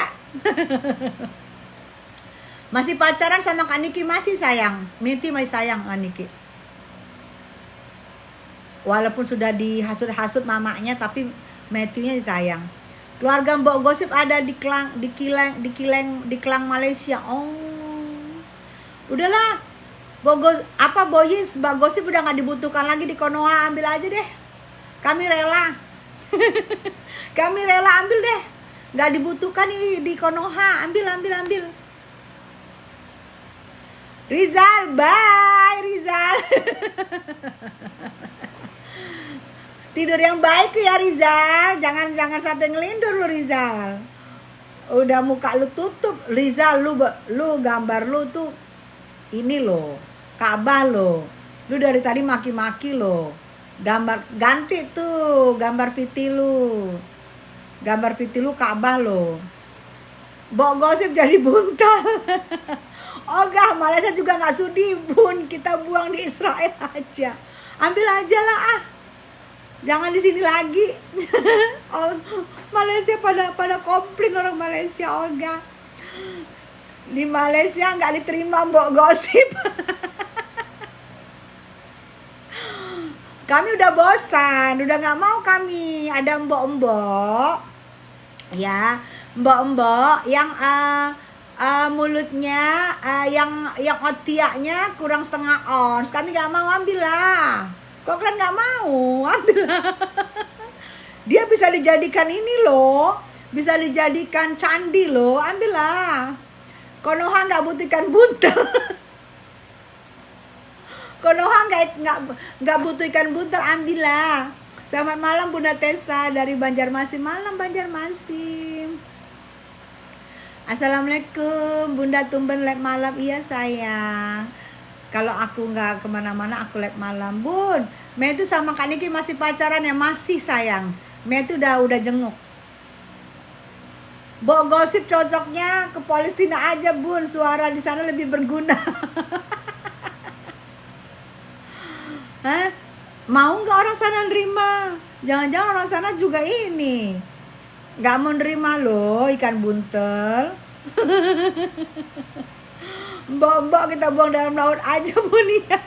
Masih pacaran sama Kak Niki, masih sayang. Miti masih sayang Kak Niki. Walaupun sudah dihasut-hasut mamanya, tapi Matthew-nya sayang. Keluarga Mbok Gosip ada di Klang Malaysia. Oh. Udahlah. Mbak Gosip udah nggak dibutuhkan lagi di Konoha, ambil aja deh. Kami rela. Kami rela ambil deh. Nggak dibutuhkan ini di Konoha, ambil. Rizal, bye Rizal. Tidur yang baik ya Rizal. Jangan sampai ngelindur lu Rizal. Udah muka lu tutup Rizal, lu gambar lu tuh ini lo, Ka'bah lo. Lu dari tadi maki-maki lo. Ganti tuh gambar Viti lu. Gambar Viti lu Ka'bah lo. Mbok Gosip jadi buntal. Ogah, Malaysia juga nggak sudi Bun, kita buang di Israel aja. Ambil aja lah ah. Jangan di sini lagi. Oh, Malaysia pada komplain orang Malaysia, Olga. Di Malaysia nggak diterima Mbok Gosip. Kami udah bosan, udah nggak mau kami ada mbok-mbok, ya mbok-mbok yang mulutnya yang otiaknya kurang setengah ons. Kami nggak mau ambil lah. Kok kalian nggak mau? Ambillah. Dia bisa dijadikan ini loh, bisa dijadikan candi loh, ambillah. Konoha nggak butuh ikan buntel. Konoha nggak butuh ikan buntel, ambillah. Selamat malam Bunda Tessa dari Banjarmasin. Malam Banjarmasin. Assalamualaikum Bunda, tumben live malam. Iya sayang, kalau aku nggak kemana-mana aku live malam. Bun, Mei itu sama Kak Niki masih pacaran ya? Masih sayang. Mei itu udah jenguk. Bok gosip cocoknya ke Palestina aja Bun, suara di sana lebih berguna. Hah? Mau nggak orang sana nerima? Jangan-jangan orang sana juga ini nggak mau nerima loh ikan buntel. Mbok kita buang dalam laut aja Bun ya.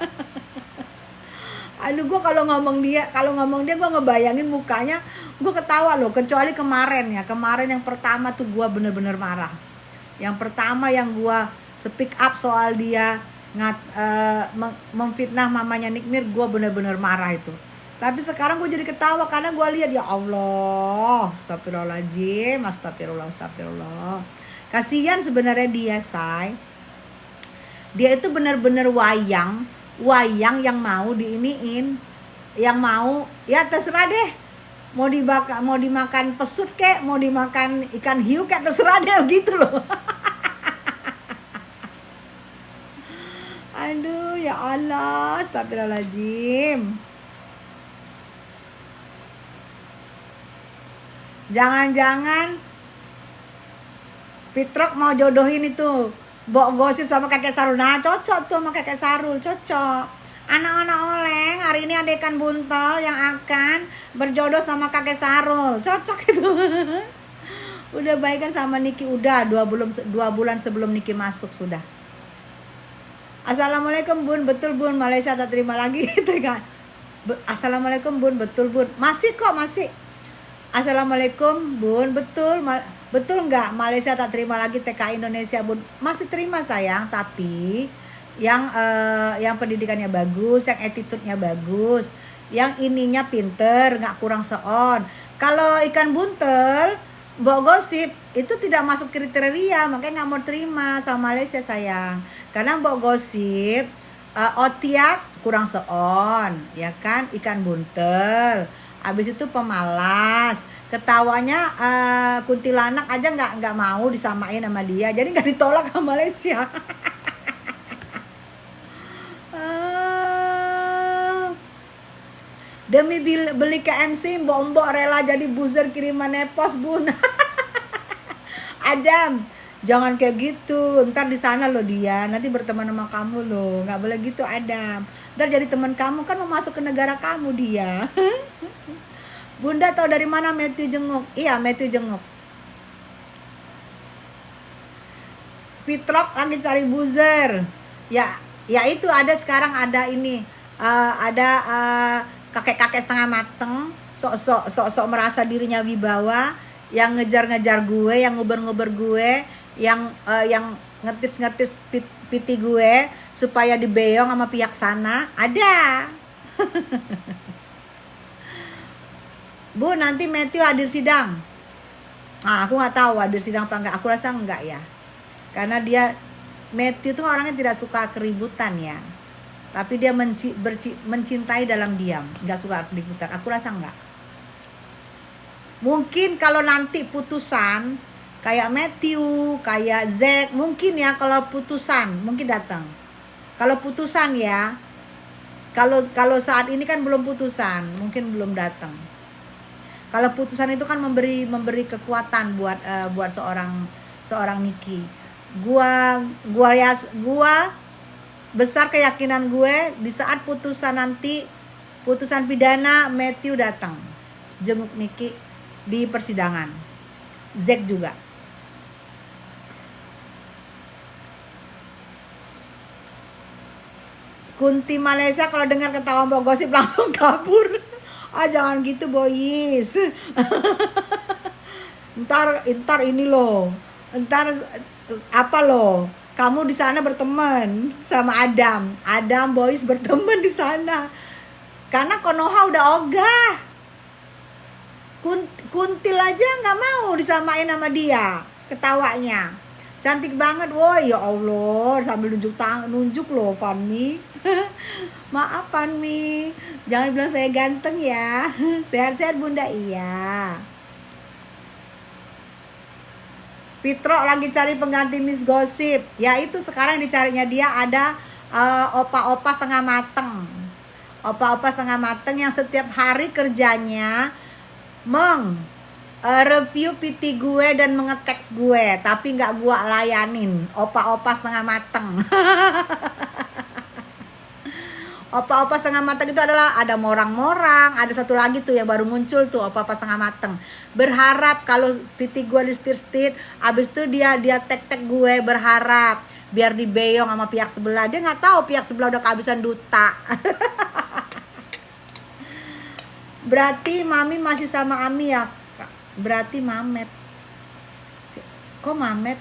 Aduh, gue kalau ngomong dia gue ngebayangin mukanya, gue ketawa loh. Kecuali kemarin yang pertama tuh gue bener-bener marah. Yang pertama yang gue speak up soal dia memfitnah mamanya Nikmir, gue bener-bener marah itu. Tapi sekarang gue jadi ketawa karena gue lihat, ya Allah, astagfirullahaladzim, astagfirullah. Kasihan sebenarnya dia, say. Dia itu bener-bener wayang yang mau diiniin, yang mau ya terserah deh, mau dimakan pesut kek, mau dimakan ikan hiu kek, terserah deh gitu loh. Aduh ya Allah, astagfirullahaladzim. Jangan-jangan Fitrok mau jodohin itu Bok Gosip sama kakek Sarul. Nah cocok tuh sama kakek Sarul, cocok. Anak-anak oleng, hari ini ada ikan buntel yang akan berjodoh sama kakek Sarul. Cocok itu. Udah baikan sama Niki, udah 2 bulan sebelum Niki masuk sudah. Assalamualaikum Bun, betul Bun, Malaysia tak terima lagi. Assalamualaikum Bun, betul Bun, masih kok, masih. Assalamualaikum Bun, betul nggak Malaysia tak terima lagi TKI Indonesia Bun? Masih terima sayang, tapi yang pendidikannya bagus, yang attitude-nya bagus, yang ininya pinter, nggak kurang seon. Kalau ikan buntel, Mbok Gosip itu tidak masuk kriteria, makanya nggak mau terima sama Malaysia sayang. Karena Mbok Gosip otiak kurang seon, ya kan, ikan buntel. Abis itu pemalas, ketawanya kuntilanak aja nggak mau disamain sama dia, jadi nggak ditolak sama Malaysia. Demi beli KMC, mbok rela jadi buzzer kiriman epos Bun. Adam, jangan kayak gitu, ntar di sana loh dia, nanti berteman sama kamu loh, nggak boleh gitu Adam. Ntar jadi teman kamu, kan mau masuk ke negara kamu dia. Bunda tahu dari mana Matthew jenguk? Iya, Matthew jenguk. Fitrok lagi cari buzzer. Ya itu ada sekarang, ada ini, ada kakek-kakek setengah mateng, sok merasa dirinya wibawa, yang ngejar-ngejar gue, yang nguber-nguber gue, yang ngetis piti gue supaya dibeong sama pihak sana, ada. Bu, nanti Matthew hadir sidang. Aku nggak tahu hadir sidang apa enggak. Aku rasa enggak ya, karena Matthew tuh orangnya tidak suka keributan ya. Tapi dia mencintai dalam diam, nggak suka keributan. Aku rasa enggak. Mungkin kalau nanti putusan kayak Matthew, kayak Zack, mungkin ya, kalau putusan mungkin datang. Kalau putusan ya, kalau saat ini kan belum putusan, mungkin belum datang. Kalau putusan itu kan memberi kekuatan buat seorang Niki. Gua besar keyakinan gue di saat putusan pidana, Matthew datang jenguk Niki di persidangan. Zack juga. Kunti Malaysia kalau dengar ketawa Mbok Gosip langsung kabur. Jangan gitu boys. Ntar ini loh. Ntar apa loh? Kamu di sana berteman sama Adam boys, berteman di sana. Karena Konoha udah ogah. Kuntil aja nggak mau disamain sama dia ketawanya. Cantik banget, woi, ya Allah, sambil nunjuk loh Fanmi. Maaf Fanmi, jangan bilang saya ganteng ya. Sehat-sehat Bunda, iya. Fitro lagi cari pengganti Miss Gossip. Ya itu sekarang dicarinya dia ada opa-opa setengah mateng. Opa-opa setengah mateng yang setiap hari kerjanya review PT gue dan mengeteks gue, tapi nggak gue layanin. Opa-opa setengah mateng. Opa-opa setengah mateng itu adalah ada morang-morang, ada satu lagi tuh yang baru muncul tuh, opa-opa setengah mateng. Berharap kalau PT gue di abis itu dia tek-tek gue, berharap biar dibeyong sama pihak sebelah. Dia nggak tahu pihak sebelah udah kehabisan duta. Berarti Mami masih sama Ami ya? Berarti Mamet. Kok Mamet?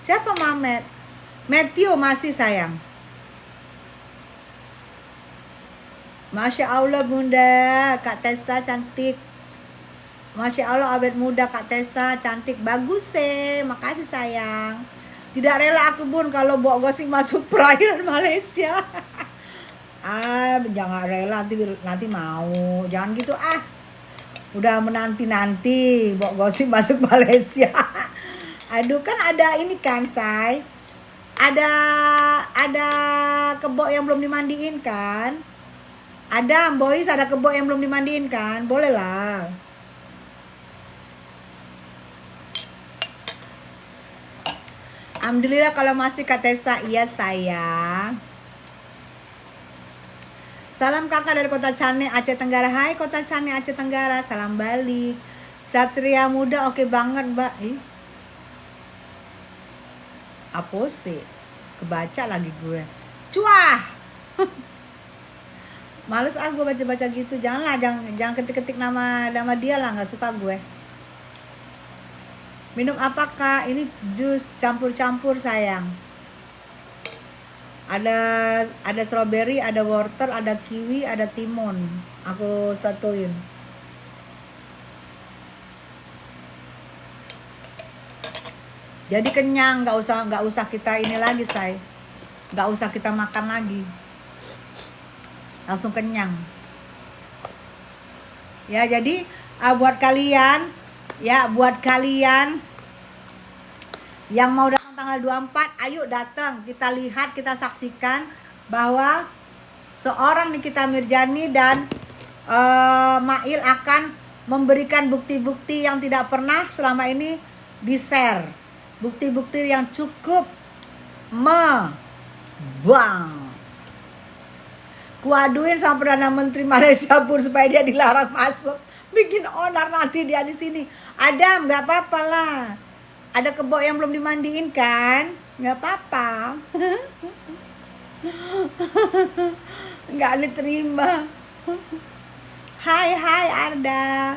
Siapa Mamet? Matthew masih sayang. Masya Allah Bunda, Kak Tessa cantik. Masya Allah awet muda Kak Tessa cantik. Bagus makasih sayang. Tidak rela aku Bun kalau Mbok Gosip masuk perairan Malaysia. Jangan rela, nanti mau. Jangan gitu udah menanti-nanti Mbok Gosip masuk Malaysia. Aduh, kan ada ini kan say, ada kebo yang belum dimandiin kan, ada boys, ada kebo yang belum dimandiin kan, boleh lah. Alhamdulillah kalau masih Kak Tessa, iya sayang. Salam kakak dari Kota Cane, Aceh Tenggara. Hai Kota Cane, Aceh Tenggara. Salam balik. Satria muda oke banget mbak. Apa sih? Kebaca lagi gue. Cuah. Males gue baca-baca gitu. Janganlah, jangan ketik-ketik nama dia lah. Gak suka gue. Minum apa kak? Ini jus campur-campur sayang. Ada strawberry, ada wortel, ada kiwi, ada timun. Aku satuin. Jadi kenyang, nggak usah kita ini lagi say. Nggak usah kita makan lagi. Langsung kenyang. Ya jadi buat kalian yang mau datang tanggal 24, ayo datang. Kita lihat, kita saksikan bahwa seorang Nikita Mirzani dan Mail akan memberikan bukti-bukti yang tidak pernah selama ini di-share. Bukti-bukti yang cukup kuaduin sama Perdana Menteri Malaysia pun supaya dia dilarang masuk. Bikin onar nanti dia di sini. Adam, nggak apa-apa lah. Ada kebo yang belum dimandiin kan? Nggak apa-apa. Nggak diterima. Hai Arda.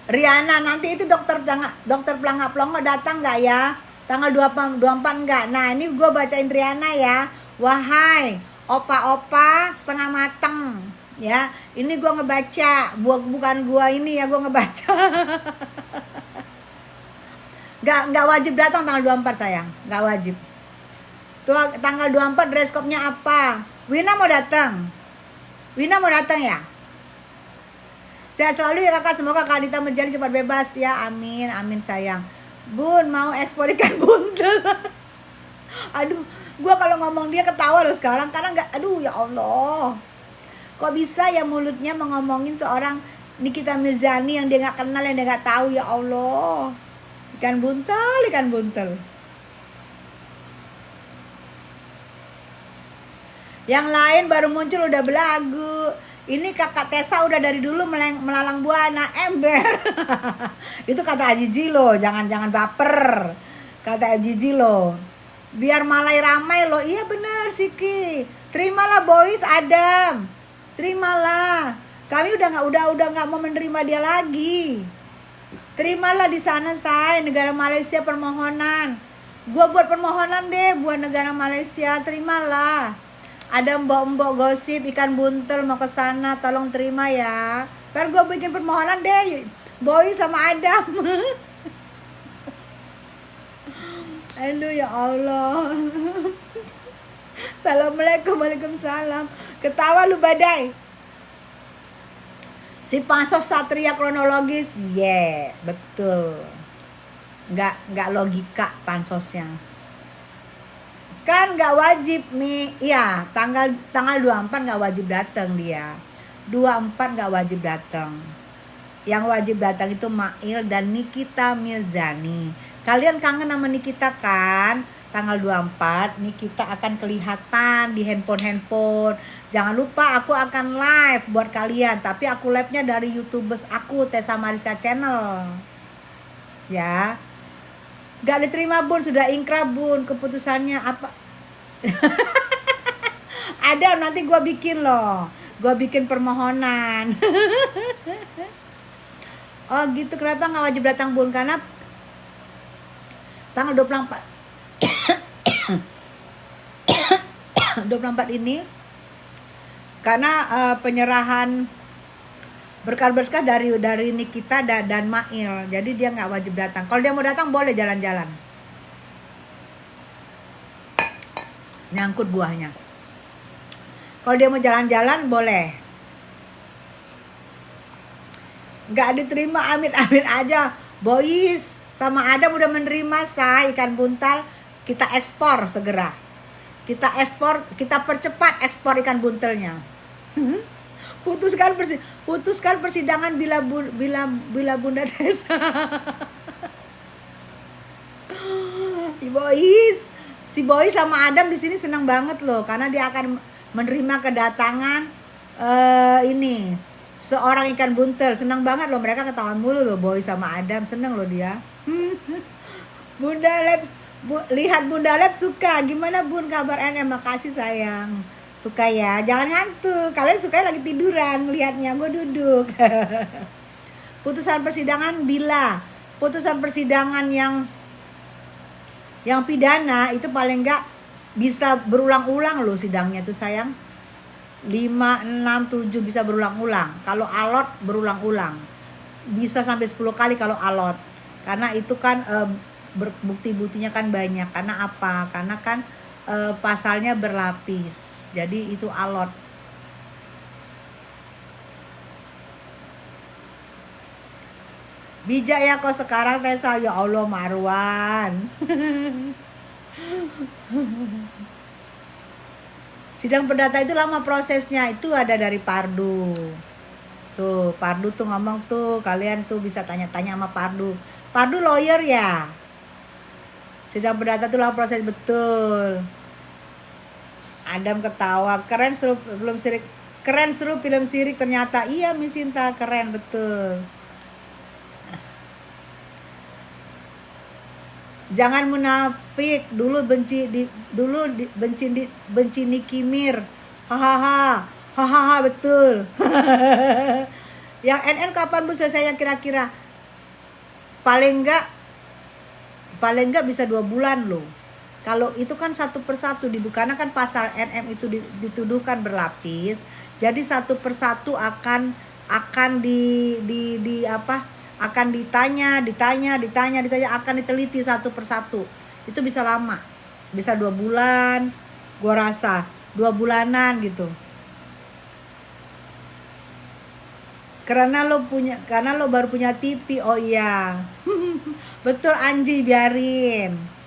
Riana, nanti itu dokter pelangak pelongo datang nggak ya? Tanggal 24 nggak? Nah ini gue bacain Riana ya. Wahai opa-opa setengah mateng. Ya, ini gue ngebaca. Bukan gue ini ya, gue ngebaca. Nggak wajib datang tanggal 24 sayang, nggak wajib. Tuh tanggal 24 dress code-nya apa? Wina mau datang ya? Sehat selalu ya kakak, semoga Kak Dita Mirzani cepat bebas ya, amin sayang. Bun mau ekspor ikan buntel. Aduh, gua kalau ngomong dia ketawa loh sekarang karena nggak, aduh ya Allah. Kok bisa ya mulutnya ngomongin seorang Nikita Mirzani yang dia nggak kenal, yang dia nggak tahu, ya Allah. Ikan buntel. Yang lain baru muncul udah belagu. Ini kakak Tessa udah dari dulu melalang buana, ember. Itu kata Ajiji loh, jangan baper. Kata Ajiji loh. Biar malai ramai loh. Iya bener Siki. Terimalah boys Adam. Terimalah. Kami udah nggak mau menerima dia lagi. Terimalah di sana say, negara Malaysia permohonan. Gua buat permohonan deh buat negara Malaysia, terimalah. Ada mbok-mbok gosip ikan buntel mau ke sana, tolong terima ya. Ntar gue bikin permohonan deh, Boy sama Adam. Aduh ya Allah. Assalamualaikum, waalaikumsalam. Ketawa lu badai. Si pansos satria kronologis, betul. Nggak logika pansosnya. Kan nggak wajib nih, iya tanggal 24 nggak wajib datang dia. 24 nggak wajib datang. Yang wajib datang itu Mail dan Nikita Mirzani. Kalian kangen sama Nikita kan? Tanggal 24 Nikita akan kelihatan di handphone. Jangan lupa aku akan live buat kalian, tapi aku live-nya dari YouTubers aku, Tessa Mariska Channel. Ya. Gak diterima Bun, sudah ingkrah Bun, keputusannya apa? Ada, nanti gue bikin loh, gue bikin permohonan. Oh gitu, kenapa gak wajib datang Bun? Karena tanggal 24 24 ini karena penyerahan berkah-berkah dari Nikita dan Mail, jadi dia nggak wajib datang. Kalau dia mau datang boleh jalan-jalan, nyangkut buahnya. Kalau dia mau jalan-jalan boleh. Nggak diterima, amit-amit aja. Boys sama Adam udah menerima ikan buntal, kita ekspor segera. Kita ekspor, kita percepat ekspor ikan buntelnya. Putuskan persidangan bila Bunda Tessa. Si Boy sama Adam di sini senang banget loh, karena dia akan menerima kedatangan ini seorang ikan buntel. Senang banget loh, mereka ketahuan mulu loh, Boy sama Adam seneng loh dia. Bunda Labs, lihat Bunda Labs suka. Gimana Bun kabar NM? Makasih sayang. Suka ya, jangan ngantuk. Kalian sukanya lagi tiduran lihatnya, gue duduk. Putusan persidangan bila putusan persidangan yang pidana itu paling enggak bisa berulang-ulang loh sidangnya tuh sayang. 5, 6, 7 bisa berulang-ulang. Kalau alot berulang-ulang. Bisa sampai 10 kali kalau alot. Karena itu kan bukti-buktinya kan banyak. Karena apa? Karena kan pasalnya berlapis. Jadi itu alot. Bijak ya kok sekarang Tessa. Ya Allah Marwan. Sidang perdata itu lama prosesnya. Itu ada dari Pardu. Tuh Pardu tuh ngomong tuh, kalian tuh bisa tanya-tanya sama Pardu. Pardu lawyer ya. Sidang perdata itu lama proses, betul. Adam ketawa, keren seru film sirik, keren seru film sirik ternyata. Iya Miss Sinta, keren betul. Jangan munafik, dulu benci Nicky Mir. Hahaha betul. Yang NN kapan Bu selesainya kira-kira? Paling enggak bisa 2 bulan loh. Kalau itu kan satu persatu dibuka, karena kan pasal NM itu dituduhkan berlapis. Jadi satu persatu akan akan ditanya, akan diteliti satu persatu. Itu bisa lama. Bisa 2 bulan, gua rasa 2 bulanan gitu. Karena lo baru punya TV. Oh iya. Betul Anji, biarin.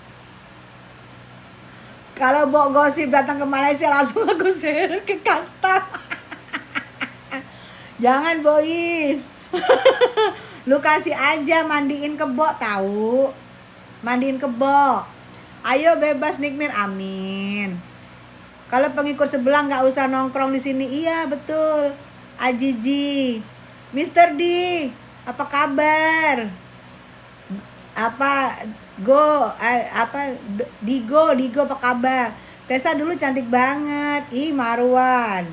Kalau Mbok Gosip datang ke Malaysia langsung aku share ke Kasta. Jangan boys. Lu kasih aja mandiin kebo, tahu? Mandiin kebo. Ayo bebas Nikmir, amin. Kalau pengikut sebelah nggak usah nongkrong di sini. Iya betul. Ajiji. Mr. D, apa kabar? Digo apa kabar? Tessa dulu cantik banget. Ih Marwan,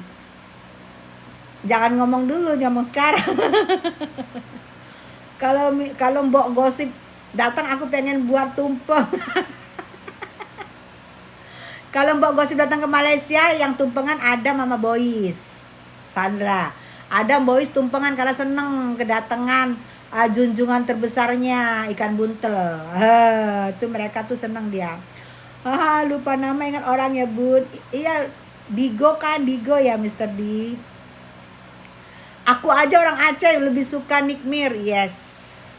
jangan ngomong dulu, ngomong sekarang. Kalau Mbok Gosip datang, aku pengen buat tumpeng. Kalau Mbok Gosip datang ke Malaysia, yang tumpengan ada Mama Boys, Sandra. Ada Boys tumpengan karena seneng kedatangan junjungan terbesarnya ikan buntel. Itu mereka tuh seneng dia. Lupa nama, ingat orang ya Bun. Iya, Digo kan, Digo ya Mr. D. Aku aja orang Aceh yang lebih suka Nikmir. Yes,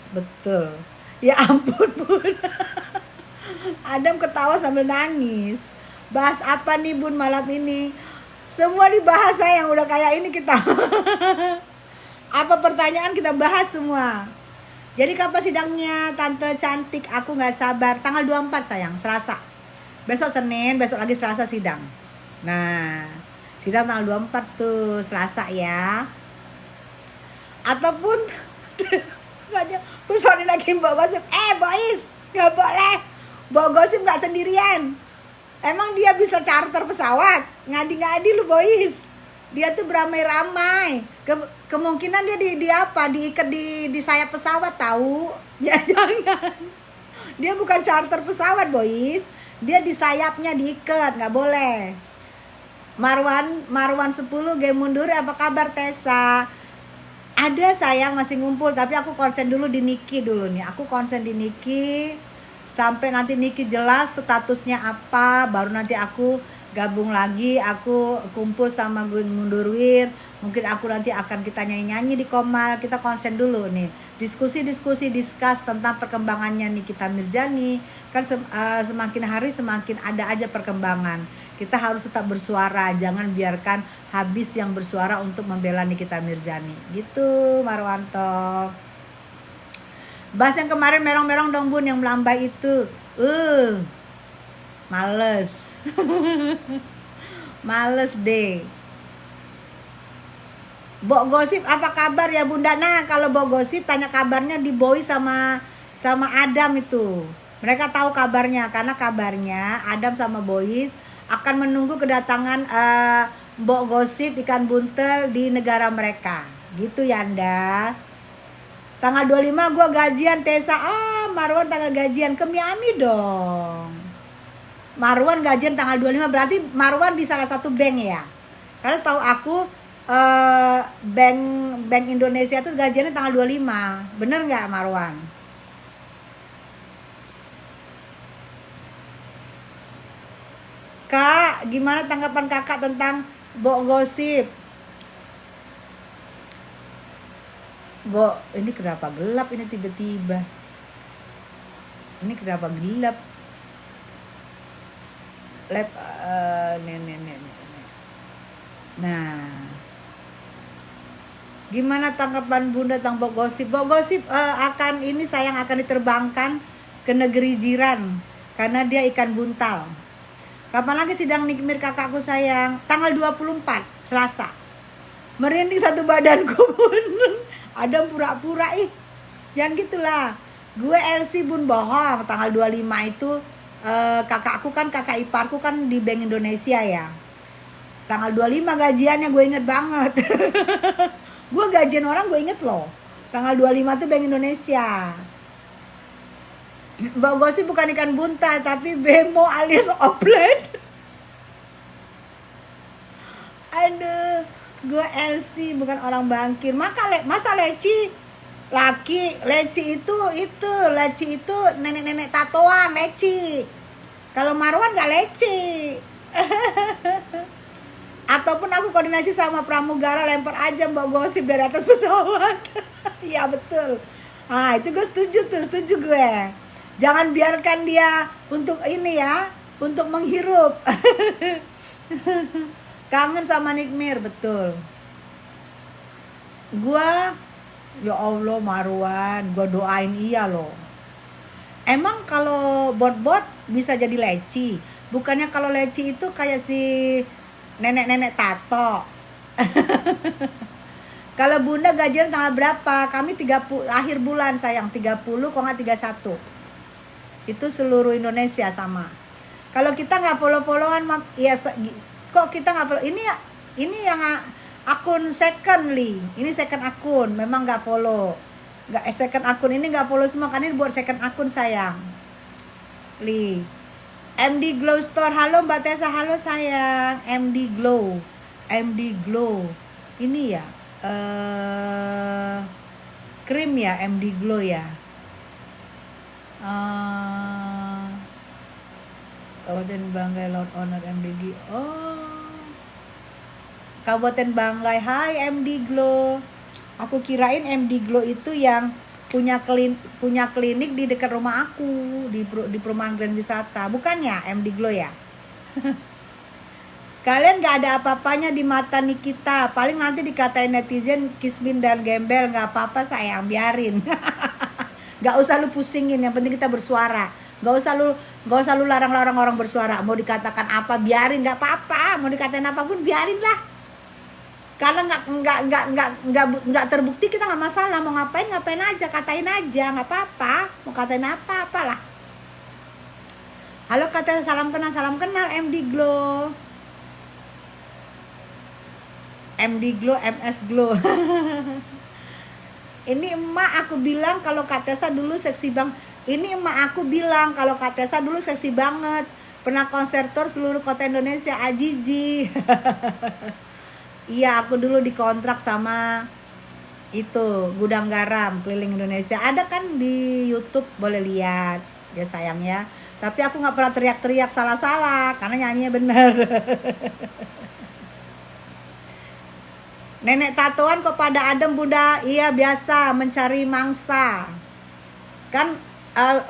betul. Ya ampun Bun. Adam ketawa sambil nangis. Bahas apa nih Bun malam ini? Semua dibahas sayang, udah kayak ini kita. Apa pertanyaan kita bahas semua. Jadi kapan sidangnya Tante Cantik? Aku gak sabar. Tanggal 24 sayang, Selasa. Besok Senin, besok lagi Selasa sidang. Nah, sidang tanggal 24 tuh, Selasa ya. Ataupun pesonin lagi Mbak Gosip. Boys, gak boleh Mbak Gosip gak sendirian. Emang dia bisa charter pesawat? Ngadi-ngadi lu Boys. Dia tuh beramai-ramai. Kemungkinan dia diikat di sayap pesawat tahu. Jangan. Dia bukan charter pesawat Boys. Dia di sayapnya diikat, nggak boleh. Marwan 10 game mundur. Apa kabar Tessa? Ada sayang, masih ngumpul, tapi aku konsen dulu di Niki dulu nih. Aku konsen di Niki sampai nanti Niki jelas statusnya apa, baru nanti aku gabung lagi, aku kumpul sama gue Mundurwir. Mungkin aku nanti akan kita nyanyi-nyanyi di Komal. Kita konsen dulu nih, diskus tentang perkembangannya Nikita Mirzani. Kan semakin hari semakin ada aja perkembangan. Kita harus tetap bersuara, jangan biarkan habis yang bersuara untuk membela Nikita Mirzani. Gitu Marwanto. Bahas yang kemarin merong-merong dong Bun, yang melambai itu. Males. Males deh. Mbok Gosip apa kabar ya Bunda? Nah, kalau Mbok Gosip tanya kabarnya di Boy sama Adam itu. Mereka tahu kabarnya karena kabarnya Adam sama Boys akan menunggu kedatangan Mbok Gosip ikan buntel di negara mereka. Gitu ya Anda. Tanggal 25 gue gajian Tessa. Marwan tanggal gajian ke Miami dong. Marwan gajian tanggal 25, berarti Marwan di salah satu bank ya. Karena setahu aku bank Indonesia tuh gajiannya tanggal 25. Bener nggak Marwan? Kak, gimana tanggapan kakak tentang Mbok Gosip? Ini kenapa gelap ini tiba-tiba? Ini kenapa gelap? Nah, gimana tanggapan Bunda tentang Mbok Gosip? Mbok Gosip akan diterbangkan ke negeri jiran karena dia ikan buntal. Kapan lagi sidang Nikmir kakakku sayang? Tanggal 24 Selasa. Merinding satu badanku Bun. Ada pura-pura jangan gitulah. Gue LC Bun bohong. Tanggal 25 itu kakakku kan, kakak iparku kan di Bank Indonesia ya. Tanggal 25 gajiannya gue inget banget. Gue gajian orang gue inget loh. Tanggal 25 tuh Bank Indonesia. Mbak Gosip bukan ikan buntal tapi bemo alias oplet. Aduh, gue LC bukan orang bangkir. Masa leci laki, leci itu nenek-nenek tatoan leci. Kalau Marwan gak leci. Ataupun aku koordinasi sama pramugara, lempar aja Mbak Gosip dari atas pesawat. Iya betul. Itu gue setuju gue. Jangan biarkan dia untuk ini ya, untuk menghirup. Kangen sama Nikmir, betul. Gua, ya Allah Marwan, gua doain iya loh. Emang kalau bot-bot bisa jadi leci? Bukannya kalau leci itu kayak si nenek-nenek tato. Kalau Bunda gajian tanggal berapa? Kami 30 akhir bulan sayang, 30 kok nggak 31. Itu seluruh Indonesia sama. Kalau kita nggak follow-followan, ya kok kita nggak follow? Ini yang akun secondly, ini second akun, memang nggak follow. Second akun ini nggak follow semua, kan ini buat second akun sayang. MD Glow Store. Halo Mbak Tessa, halo sayang. MD Glow. MD Glow. Ini ya. Krim ya, MD Glow ya. Kabupaten Banggai Lord Owner MDG. Oh. Kabupaten Banggai. Hai MD Glow. Aku kirain MD Glow itu yang punya klinik di dekat rumah aku di perumahan Grand Wisata. Bukannya MD Glow ya? Kalian gak ada apa-apanya di mata Nikita. Paling nanti dikatain netizen kismin dan gembel. Gak apa-apa sayang, biarin. Gak usah lu pusingin, yang penting kita bersuara. Gak usah lu larang-larang orang bersuara. Mau dikatakan apa, biarin, gak apa-apa. Mau dikatain apapun, biarin lah. Karena nggak terbukti, kita nggak masalah. Mau ngapain aja, katain aja, nggak apa-apa. Mau katain apa, apalah. Halo, kata salam kenal MD Glow. MD Glow, MS Glow. Ini emak aku bilang kalau Kak Tessa dulu seksi bang. Ini emak aku bilang kalau Kak Tessa dulu seksi banget. Pernah konser tour seluruh kota Indonesia, Ajiji. Iya, aku dulu dikontrak sama itu Gudang Garam keliling Indonesia. Ada kan di YouTube, boleh lihat ya sayang ya. Tapi aku nggak pernah teriak-teriak salah-salah karena nyanyinya bener. Nenek tatoan kok pada adem Bunda? Iya biasa mencari mangsa. Kan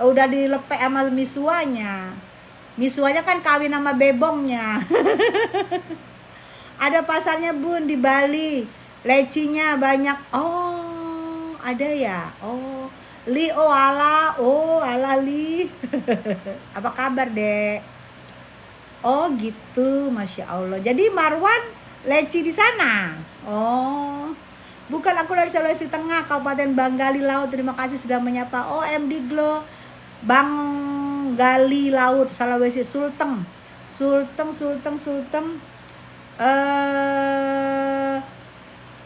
udah dilepek sama misuanya. Misuanya kan kawin sama bebongnya. Ada pasarnya Bun di Bali. Lecinya banyak. Oh, ada ya. Oh, Li, oh ala Li. Apa kabar, Dek? Oh, gitu. Masya Allah. Jadi Marwan leci di sana. Oh. Bukan, aku dari Sulawesi Tengah, Kabupaten Banggali Laut. Terima kasih sudah menyapa. Oh, MD Glow Banggali Laut, Sulawesi Sulteng.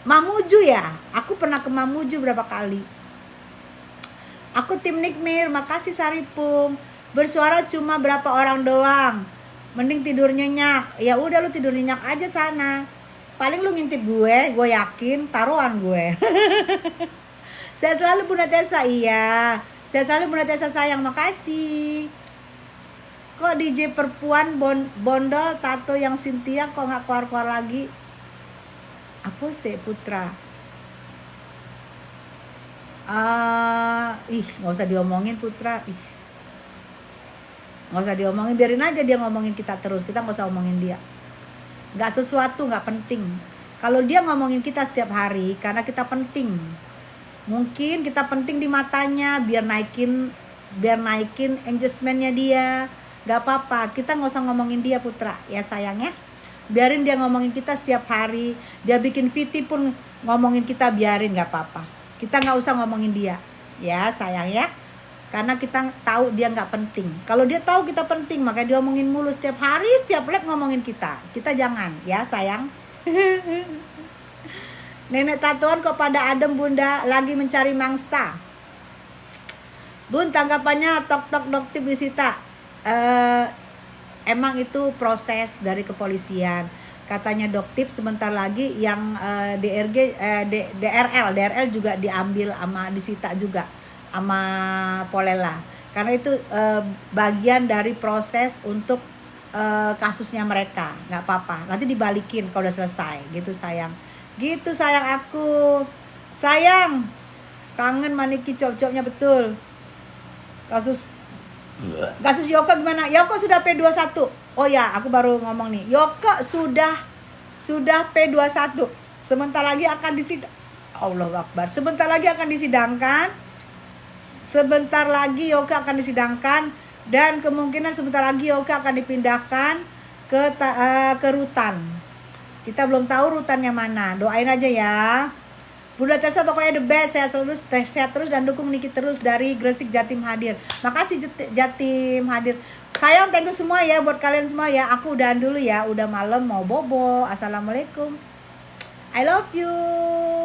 Mamuju ya. Aku pernah ke Mamuju berapa kali. Aku tim Nikmir, makasih Saripung. Bersuara cuma berapa orang doang. Mending tidur nyenyak. Ya udah lu tidur nyenyak aja sana. Paling lu ngintip gue yakin taruhan gue. Saya selalu Bunda Tessa, iya. Saya selalu Bunda Tessa sayang, makasih. Kok DJ perempuan bondol tato yang Cynthia kok nggak keluar lagi? Apa sih Putra? Nggak usah diomongin Putra. Nggak usah diomongin, biarin aja dia ngomongin kita terus. Kita nggak usah omongin dia. Nggak sesuatu, nggak penting. Kalau dia ngomongin kita setiap hari karena kita penting. Mungkin kita penting di matanya biar naikin engagementnya dia. Gak apa-apa, kita nggak usah ngomongin dia Putra ya sayangnya. Biarin dia ngomongin kita setiap hari. Dia bikin VT pun ngomongin kita, biarin, gak apa-apa. Kita nggak usah ngomongin dia ya sayang ya. Karena kita tahu dia nggak penting. Kalau dia tahu kita penting, makanya dia ngomongin mulu setiap hari, setiap live ngomongin kita. Kita jangan ya sayang. Nenek tatoan kok pada adem Bunda, lagi mencari mangsa. Bun, tanggapannya tok doktip disita. Emang itu proses dari kepolisian. Katanya doktip sebentar lagi yang DRL juga diambil sama disita juga sama Polela. Karena itu bagian dari proses untuk kasusnya mereka. Nggak apa-apa, nanti dibalikin kalau udah selesai. Gitu sayang aku. Sayang, kangen Maniki cop-copnya betul. Kasus Yoko gimana? Yoko sudah P21. Oh ya, aku baru ngomong nih. Yoko sudah P21. Sebentar lagi akan disidang. Allahu Akbar. Sebentar lagi akan disidangkan. Sebentar lagi Yoko akan disidangkan dan kemungkinan sebentar lagi Yoko akan dipindahkan ke rutan. Kita belum tahu rutannya mana. Doain aja ya. Bunda Tessa pokoknya the best, sehat terus dan dukung Niki terus dari Gresik Jatim hadir. Makasih Jatim hadir. Sayang, thank you semua ya buat kalian semua ya. Aku udahan dulu ya, udah malam mau bobo. Assalamualaikum. I love you.